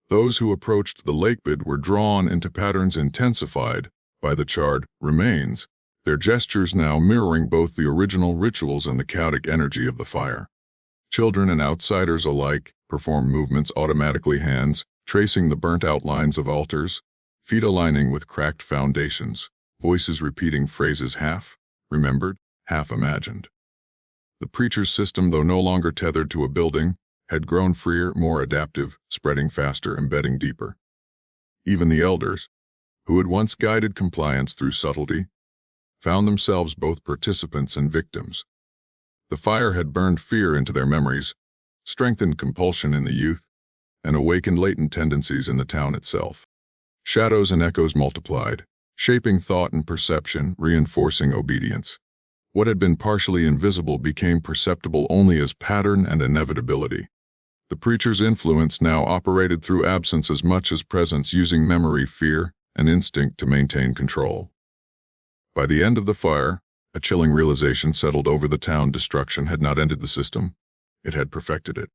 Those who approached the lakebed were drawn into patterns intensified by the charred remains, their gestures now mirroring both the original rituals and the chaotic energy of the fire. Children and outsiders alike performed movements automatically, hands tracing the burnt outlines of altars, feet aligning with cracked foundations, voices repeating phrases half remembered, half imagined. The preacher's system, though no longer tethered to a building, had grown freer, more adaptive, spreading faster, embedding deeper. Even the elders, who had once guided compliance through subtlety, found themselves both participants and victims. The fire had burned fear into their memories, strengthened compulsion in the youth, and awakened latent tendencies in the town itself. Shadows and echoes multiplied, shaping thought and perception, reinforcing obedience. What had been partially invisible became perceptible only as pattern and inevitability. The preacher's influence now operated through absence as much as presence, using memory, fear, and instinct to maintain control. By the end of the fire, a chilling realization settled over the town: destruction had not ended the system, it had perfected it.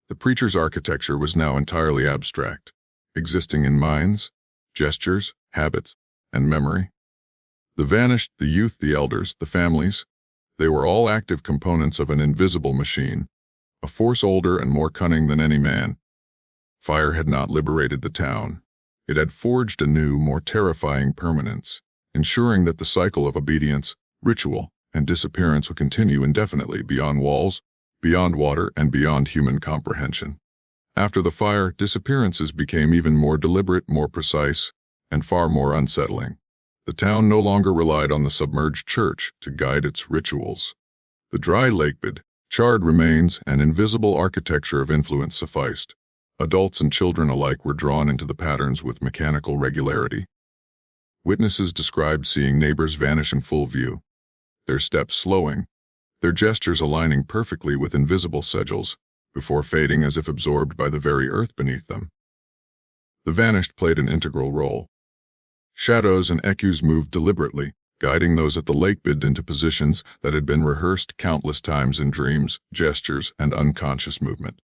The preacher's architecture was now entirely abstract, existing in minds, gestures, habits, and memory. The vanished, the youth, the elders, the families, they were all active components of an invisible machine, a force older and more cunning than any man. Fire had not liberated the town. It had forged a new, more terrifying permanence, ensuring that the cycle of obedience, ritual, and disappearance would continue indefinitely beyond walls, beyond water, and beyond human comprehension. After the fire, disappearances became even more deliberate, more precise, and far more unsettling. The town no longer relied on the submerged church to guide its rituals. The dry lakebed, charred remains, and invisible architecture of influence sufficed. Adults and children alike were drawn into the patterns with mechanical regularity. Witnesses described seeing neighbors vanish in full view, their steps slowing, their gestures aligning perfectly with invisible sigils, before fading as if absorbed by the very earth beneath them. The vanished played an integral role. Shadows and echoes moved deliberately, guiding those at the lake bed into positions that had been rehearsed countless times in dreams, gestures, and unconscious movement.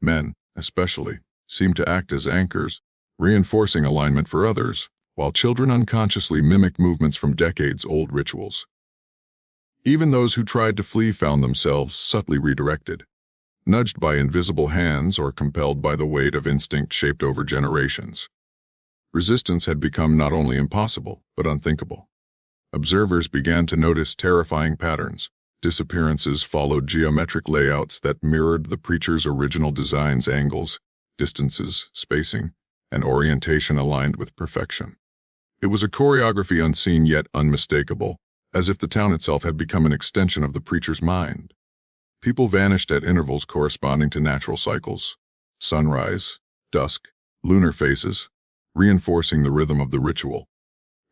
Men, especially, seemed to act as anchors, reinforcing alignment for others, while children unconsciously mimicked movements from decades-old rituals. Even those who tried to flee found themselves subtly redirected, nudged by invisible hands or compelled by the weight of instinct shaped over generations. Resistance had become not only impossible, but unthinkable. Observers began to notice terrifying patterns. Disappearances followed geometric layouts that mirrored the preacher's original design's angles, distances, spacing, and orientation aligned with perfection. It was a choreography unseen yet unmistakable, as if the town itself had become an extension of the preacher's mind. People vanished at intervals corresponding to natural cycles: sunrise, dusk, lunar phases, reinforcing the rhythm of the ritual.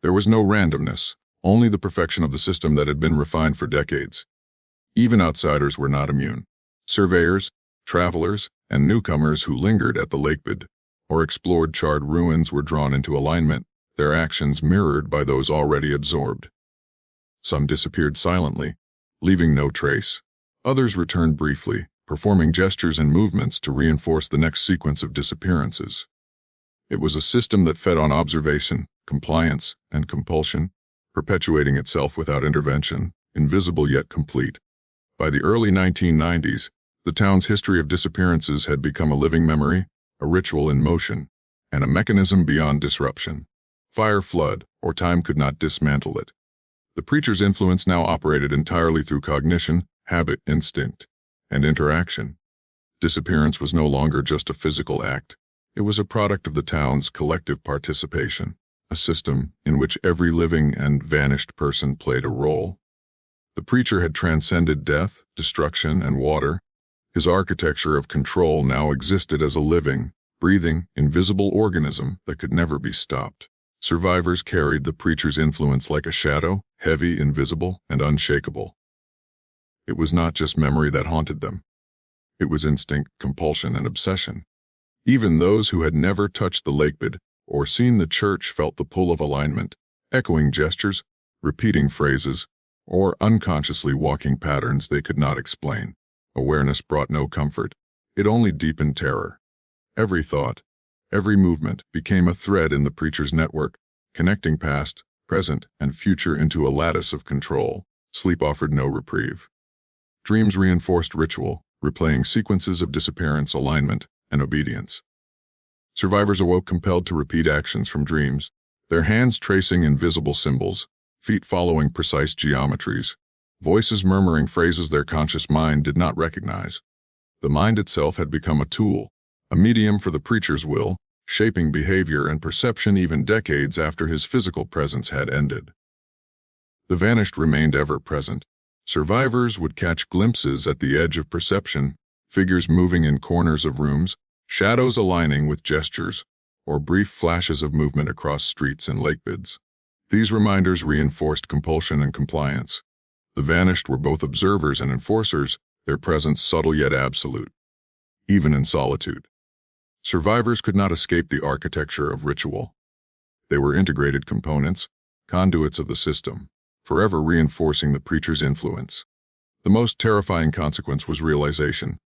There was no randomness, only the perfection of the system that had been refined for decades. Even outsiders were not immune. Surveyors, travelers, and newcomers who lingered at the lakebed or explored charred ruins were drawn into alignment, their actions mirrored by those already absorbed. Some disappeared silently, leaving no trace. Others returned briefly, performing gestures and movements to reinforce the next sequence of disappearances. It was a system that fed on observation, compliance, and compulsion, perpetuating itself without intervention, invisible yet complete. By the early 1990s, the town's history of disappearances had become a living memory, a ritual in motion, and a mechanism beyond disruption. Fire, flood, or time could not dismantle it. The preacher's influence now operated entirely through cognition, habit, instinct, and interaction. Disappearance was no longer just a physical act. It was a product of the town's collective participation, a system in which every living and vanished person played a role. The preacher had transcended death, destruction, and water. His architecture of control now existed as a living, breathing, invisible organism that could never be stopped. Survivors carried the preacher's influence like a shadow, heavy, invisible, and unshakable. It was not just memory that haunted them. It was instinct, compulsion, and obsession. Even those who had never touched the lakebed or seen the church felt the pull of alignment, echoing gestures, repeating phrases, or unconsciously walking patterns they could not explain. Awareness brought no comfort. It only deepened terror. Every thought, every movement became a thread in the preacher's network, connecting past, present, and future into a lattice of control. Sleep offered no reprieve. Dreams reinforced ritual, replaying sequences of disappearance, alignment, and obedience. Survivors awoke compelled to repeat actions from dreams, their hands tracing invisible symbols, feet following precise geometries, voices murmuring phrases their conscious mind did not recognize. The mind itself had become a tool, a medium for the preacher's will, shaping behavior and perception even decades after his physical presence had ended. The vanished remained ever present. Survivors would catch glimpses at the edge of perception, figures moving in corners of rooms, shadows aligning with gestures, or brief flashes of movement across streets and lakebeds. These reminders reinforced compulsion and compliance. The vanished were both observers and enforcers, their presence subtle yet absolute. Even in solitude, survivors could not escape the architecture of ritual. They were integrated components, conduits of the system, forever reinforcing the preacher's influence. The most terrifying consequence was realization.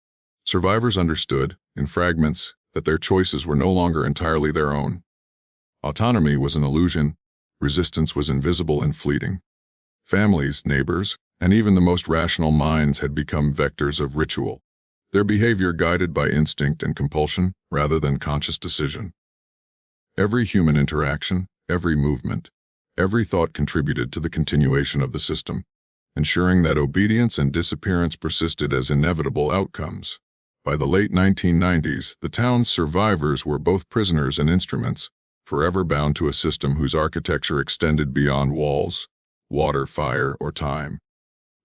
Survivors understood, in fragments, that their choices were no longer entirely their own. Autonomy was an illusion, resistance was invisible and fleeting. Families, neighbors, and even the most rational minds had become vectors of ritual, their behavior guided by instinct and compulsion rather than conscious decision. Every human interaction, every movement, every thought contributed to the continuation of the system, ensuring that obedience and disappearance persisted as inevitable outcomes. By the late 1990s, the town's survivors were both prisoners and instruments, forever bound to a system whose architecture extended beyond walls, water, fire, or time.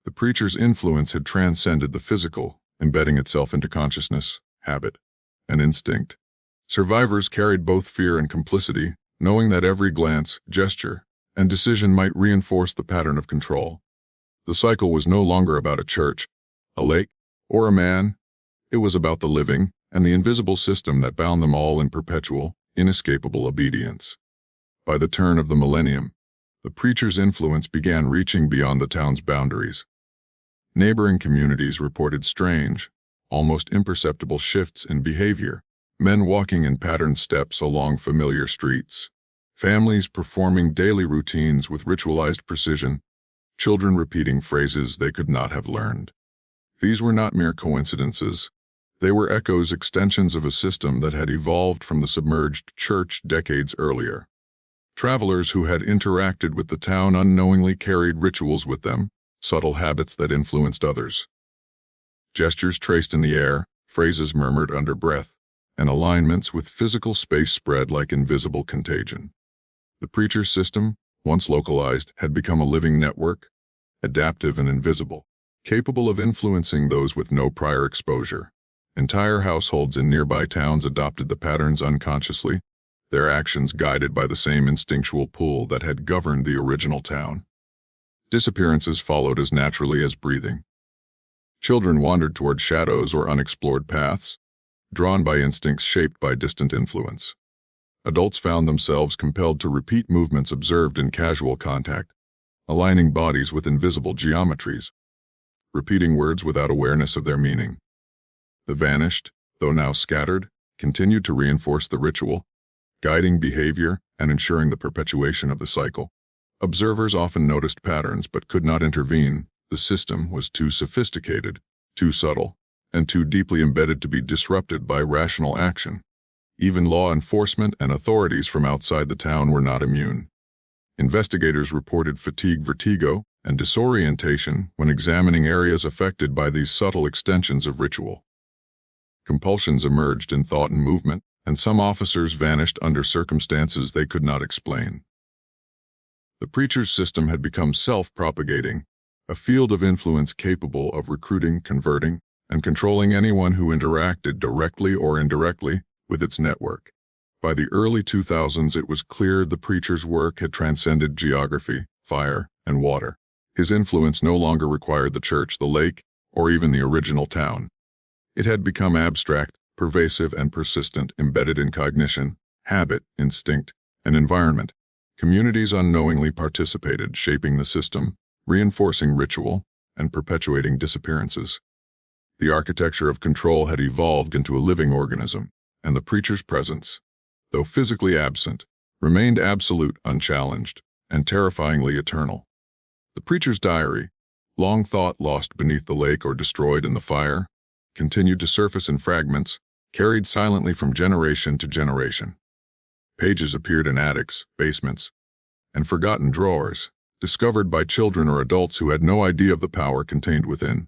The preacher's influence had transcended the physical, embedding itself into consciousness, habit, and instinct. Survivors carried both fear and complicity, knowing that every glance, gesture, and decision might reinforce the pattern of control. The cycle was no longer about a church, a lake, or a man. It was about the living and the invisible system that bound them all in perpetual, inescapable obedience. By the turn of the millennium, The preacher's influence began reaching beyond the town's boundaries. Neighboring communities reported strange, almost imperceptible shifts in behavior. Men walking in patterned steps along familiar streets. Families performing daily routines with ritualized precision. Children repeating phrases they could not have learned. These were not mere coincidences. They were echoes, extensions of a system that had evolved from the submerged church decades earlier. Travelers who had interacted with the town unknowingly carried rituals with them, subtle habits that influenced others. Gestures traced in the air, phrases murmured under breath, and alignments with physical space spread like invisible contagion. The preacher's system, once localized, had become a living network, adaptive and invisible, capable of influencing those with no prior exposure. Entire households in nearby towns adopted the patterns unconsciously, their actions guided by the same instinctual pull that had governed the original town. Disappearances followed as naturally as breathing. Children wandered toward shadows or unexplored paths, drawn by instincts shaped by distant influence. Adults found themselves compelled to repeat movements observed in casual contact, aligning bodies with invisible geometries, repeating words without awareness of their meaning. The vanished, though now scattered, continued to reinforce the ritual, guiding behavior and ensuring the perpetuation of the cycle. Observers often noticed patterns but could not intervene. The system was too sophisticated, too subtle, and too deeply embedded to be disrupted by rational action. Even law enforcement and authorities from outside the town were not immune. Investigators reported fatigue, vertigo, and disorientation when examining areas affected by these subtle extensions of ritual. Compulsions emerged in thought and movement, and some officers vanished under circumstances they could not explain. The preacher's system had become self-propagating, a field of influence capable of recruiting, converting, and controlling anyone who interacted directly or indirectly with its network. By the early 2000s, it was clear the preacher's work had transcended geography, fire, and water. His influence no longer required the church, the lake, or even the original town. It had become abstract, pervasive, and persistent, embedded in cognition, habit, instinct, and environment. Communities unknowingly participated, shaping the system, reinforcing ritual, and perpetuating disappearances. The architecture of control had evolved into a living organism, and the preacher's presence, though physically absent, remained absolute, unchallenged, and terrifyingly eternal. The preacher's diary, long thought lost beneath the lake or destroyed in the fire, continued to surface in fragments, carried silently from generation to generation. Pages appeared in attics, basements, and forgotten drawers, discovered by children or adults who had no idea of the power contained within.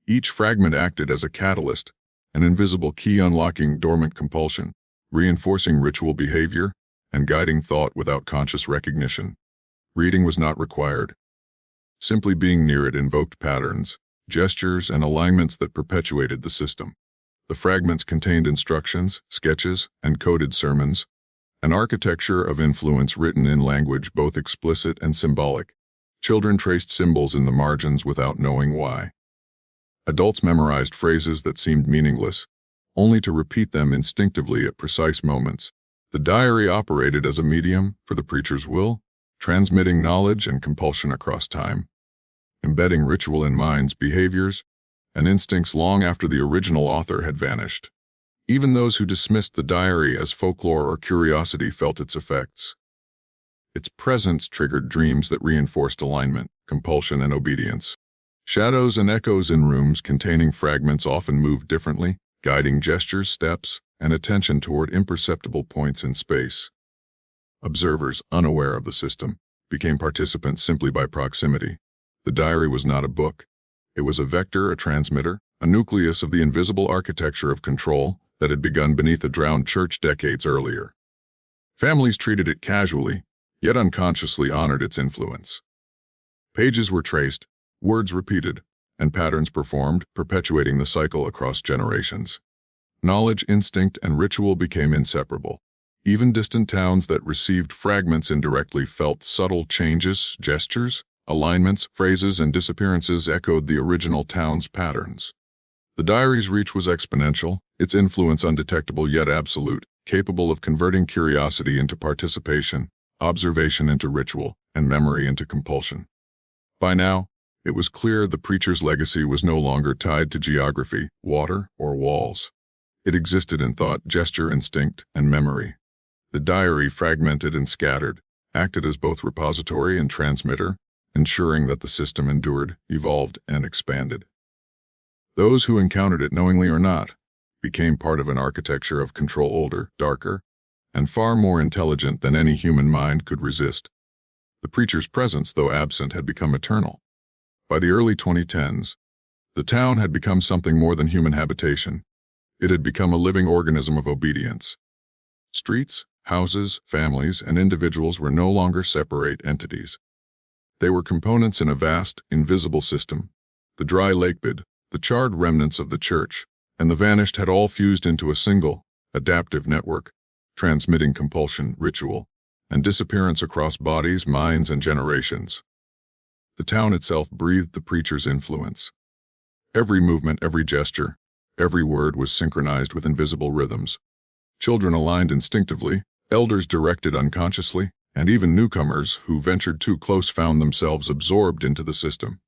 Each fragment acted as a catalyst, an invisible key unlocking dormant compulsion, reinforcing ritual behavior, and guiding thought without conscious recognition. Reading was not required. Simply being near it invoked patterns, gestures, and alignments that perpetuated the system. The fragments contained instructions, sketches, and coded sermons, an architecture of influence written in language both explicit and symbolic. Children traced symbols in the margins without knowing why. Adults memorized phrases that seemed meaningless, only to repeat them instinctively at precise moments. The diary operated as a medium for the preacher's will, transmitting knowledge and compulsion across time, embedding ritual in minds, behaviors, and instincts long after the original author had vanished. Even those who dismissed the diary as folklore or curiosity felt its effects. Its presence triggered dreams that reinforced alignment, compulsion, and obedience. Shadows and echoes in rooms containing fragments often moved differently, guiding gestures, steps, and attention toward imperceptible points in space. Observers, unaware of the system, became participants simply by proximity. The diary was not a book. It was a vector, a transmitter, a nucleus of the invisible architecture of control that had begun beneath a drowned church decades earlier. Families treated it casually, yet unconsciously honored its influence. Pages were traced, words repeated, and patterns performed, perpetuating the cycle across generations. Knowledge, instinct, and ritual became inseparable. Even distant towns that received fragments indirectly felt subtle changes, gestures, alignments, phrases, and disappearances echoed the original town's patterns. The diary's reach was exponential, its influence undetectable yet absolute, capable of converting curiosity into participation, observation into ritual, and memory into compulsion. By now, it was clear the preacher's legacy was no longer tied to geography, water, or walls. It existed in thought, gesture, instinct, and memory. The diary, fragmented and scattered, acted as both repository and transmitter, ensuring that the system endured, evolved, and expanded. Those who encountered it, knowingly or not, became part of an architecture of control older, darker, and far more intelligent than any human mind could resist. The preacher's presence, though absent, had become eternal. By the early 2010s, the town had become something more than human habitation. It had become a living organism of obedience. Streets, houses, families, and individuals were no longer separate entities. They were components in a vast, invisible system. The dry lakebed, the charred remnants of the church, and the vanished had all fused into a single, adaptive network, transmitting compulsion, ritual, and disappearance across bodies, minds, and generations. The town itself breathed the preacher's influence. Every movement, every gesture, every word was synchronized with invisible rhythms. Children aligned instinctively, elders directed unconsciously, and even newcomers who ventured too close found themselves absorbed into the system.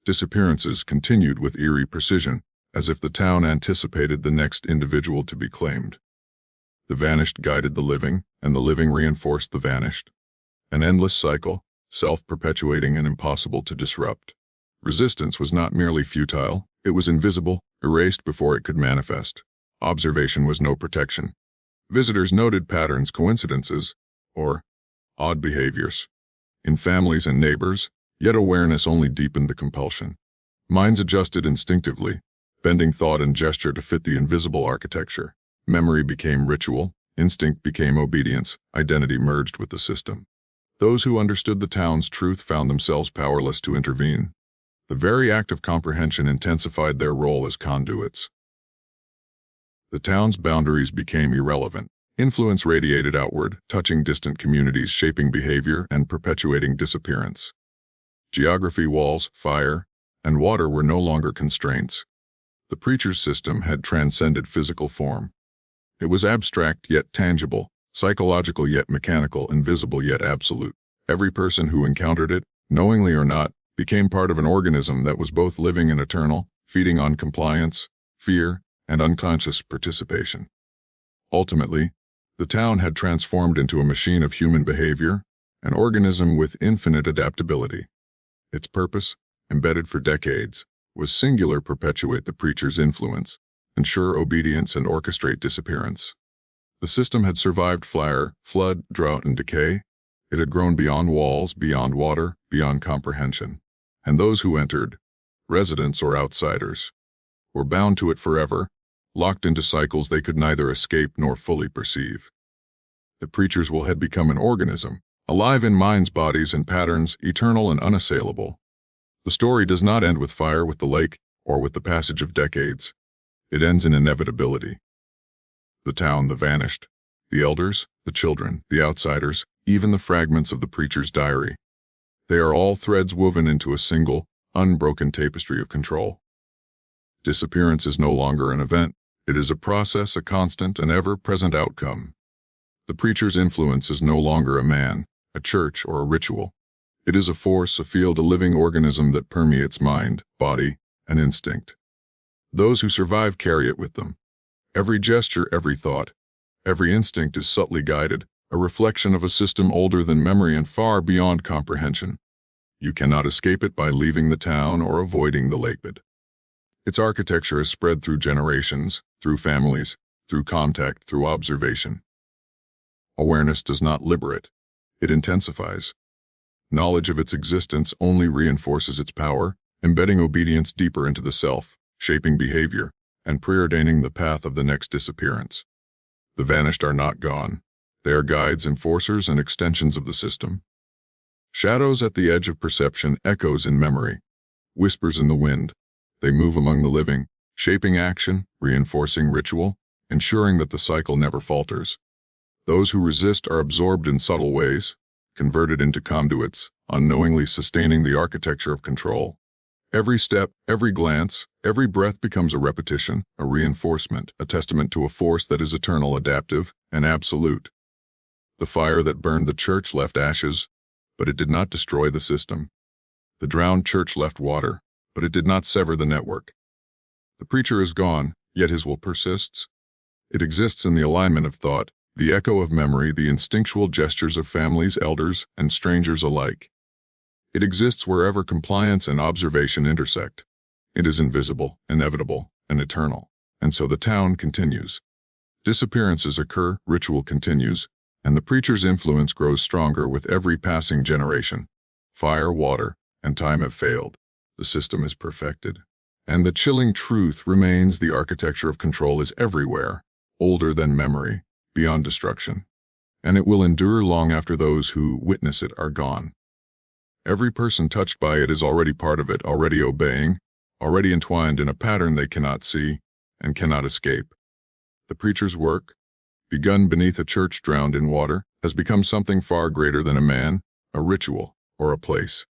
Disappearances continued with eerie precision, as if the town anticipated the next individual to be claimed. The vanished guided the living, and the living reinforced the vanished. An endless cycle, self-perpetuating and impossible to disrupt. Resistance was not merely futile, it was invisible, erased before it could manifest. Observation was no protection. Visitors noted patterns, coincidences, or odd behaviors in families and neighbors, yet awareness only deepened the compulsion. Minds adjusted instinctively, bending thought and gesture to fit the invisible architecture. Memory became ritual, instinct became obedience, identity merged with the system. Those who understood the town's truth found themselves powerless to intervene. The very act of comprehension intensified their role as conduits. The town's boundaries became irrelevant. Influence radiated outward, touching distant communities, shaping behavior, and perpetuating disappearance. Geography, walls, fire, and water were no longer constraints. The preacher's system had transcended physical form. It was abstract yet tangible, psychological yet mechanical, invisible yet absolute. Every person who encountered it, knowingly or not, became part of an organism that was both living and eternal, feeding on compliance, fear, and unconscious participation. Ultimately, the town had transformed into a machine of human behavior, an organism with infinite adaptability. Its purpose, embedded for decades, was singular: perpetuate the preacher's influence, ensure obedience, and orchestrate disappearance. The system had survived fire, flood, drought, and decay. It had grown beyond walls, beyond water, beyond comprehension. And those who entered, residents or outsiders, were bound to it forever, locked into cycles they could neither escape nor fully perceive. The preacher's will had become an organism, alive in minds, bodies, and patterns, eternal and unassailable. The story does not end with fire, with the lake, or with the passage of decades. It ends in inevitability. The town, the vanished, the elders, the children, the outsiders, even the fragments of the preacher's diary. They are all threads woven into a single, unbroken tapestry of control. Disappearance is no longer an event. It is a process, a constant and ever-present outcome. The preacher's influence is no longer a man, a church, or a ritual. It is a force, a field, a living organism that permeates mind, body, and instinct. Those who survive carry it with them. Every gesture, every thought, every instinct is subtly guided, a reflection of a system older than memory and far beyond comprehension. You cannot escape it by leaving the town or avoiding the lakebed. Its architecture is spread through generations, through families, through contact, through observation. Awareness does not liberate, it intensifies. Knowledge of its existence only reinforces its power, embedding obedience deeper into the self, shaping behavior, and preordaining the path of the next disappearance. The vanished are not gone. They are guides, enforcers, and extensions of the system. Shadows at the edge of perception, echoes in memory, whispers in the wind. They move among the living, shaping action, reinforcing ritual, ensuring that the cycle never falters. Those who resist are absorbed in subtle ways, converted into conduits, unknowingly sustaining the architecture of control. Every step, every glance, every breath becomes a repetition, a reinforcement, a testament to a force that is eternal, adaptive, and absolute. The fire that burned the church left ashes. but it did not destroy the system. The drowned church left water, but it did not sever the network. The preacher is gone, yet his will persists. It exists in the alignment of thought, the echo of memory, the instinctual gestures of families, elders, and strangers alike. It exists wherever compliance and observation intersect. It is invisible, inevitable, and eternal. And so the town continues. Disappearances occur, ritual continues, and the preacher's influence grows stronger with every passing generation. Fire, water, and time have failed. The system is perfected. And the chilling truth remains: the architecture of control is everywhere, older than memory, beyond destruction. And it will endure long after those who witness it are gone. Every person touched by it is already part of it, already obeying, already entwined in a pattern they cannot see and cannot escape. The preacher's work, begun beneath a church drowned in water, has become something far greater than a man, a ritual, or a place.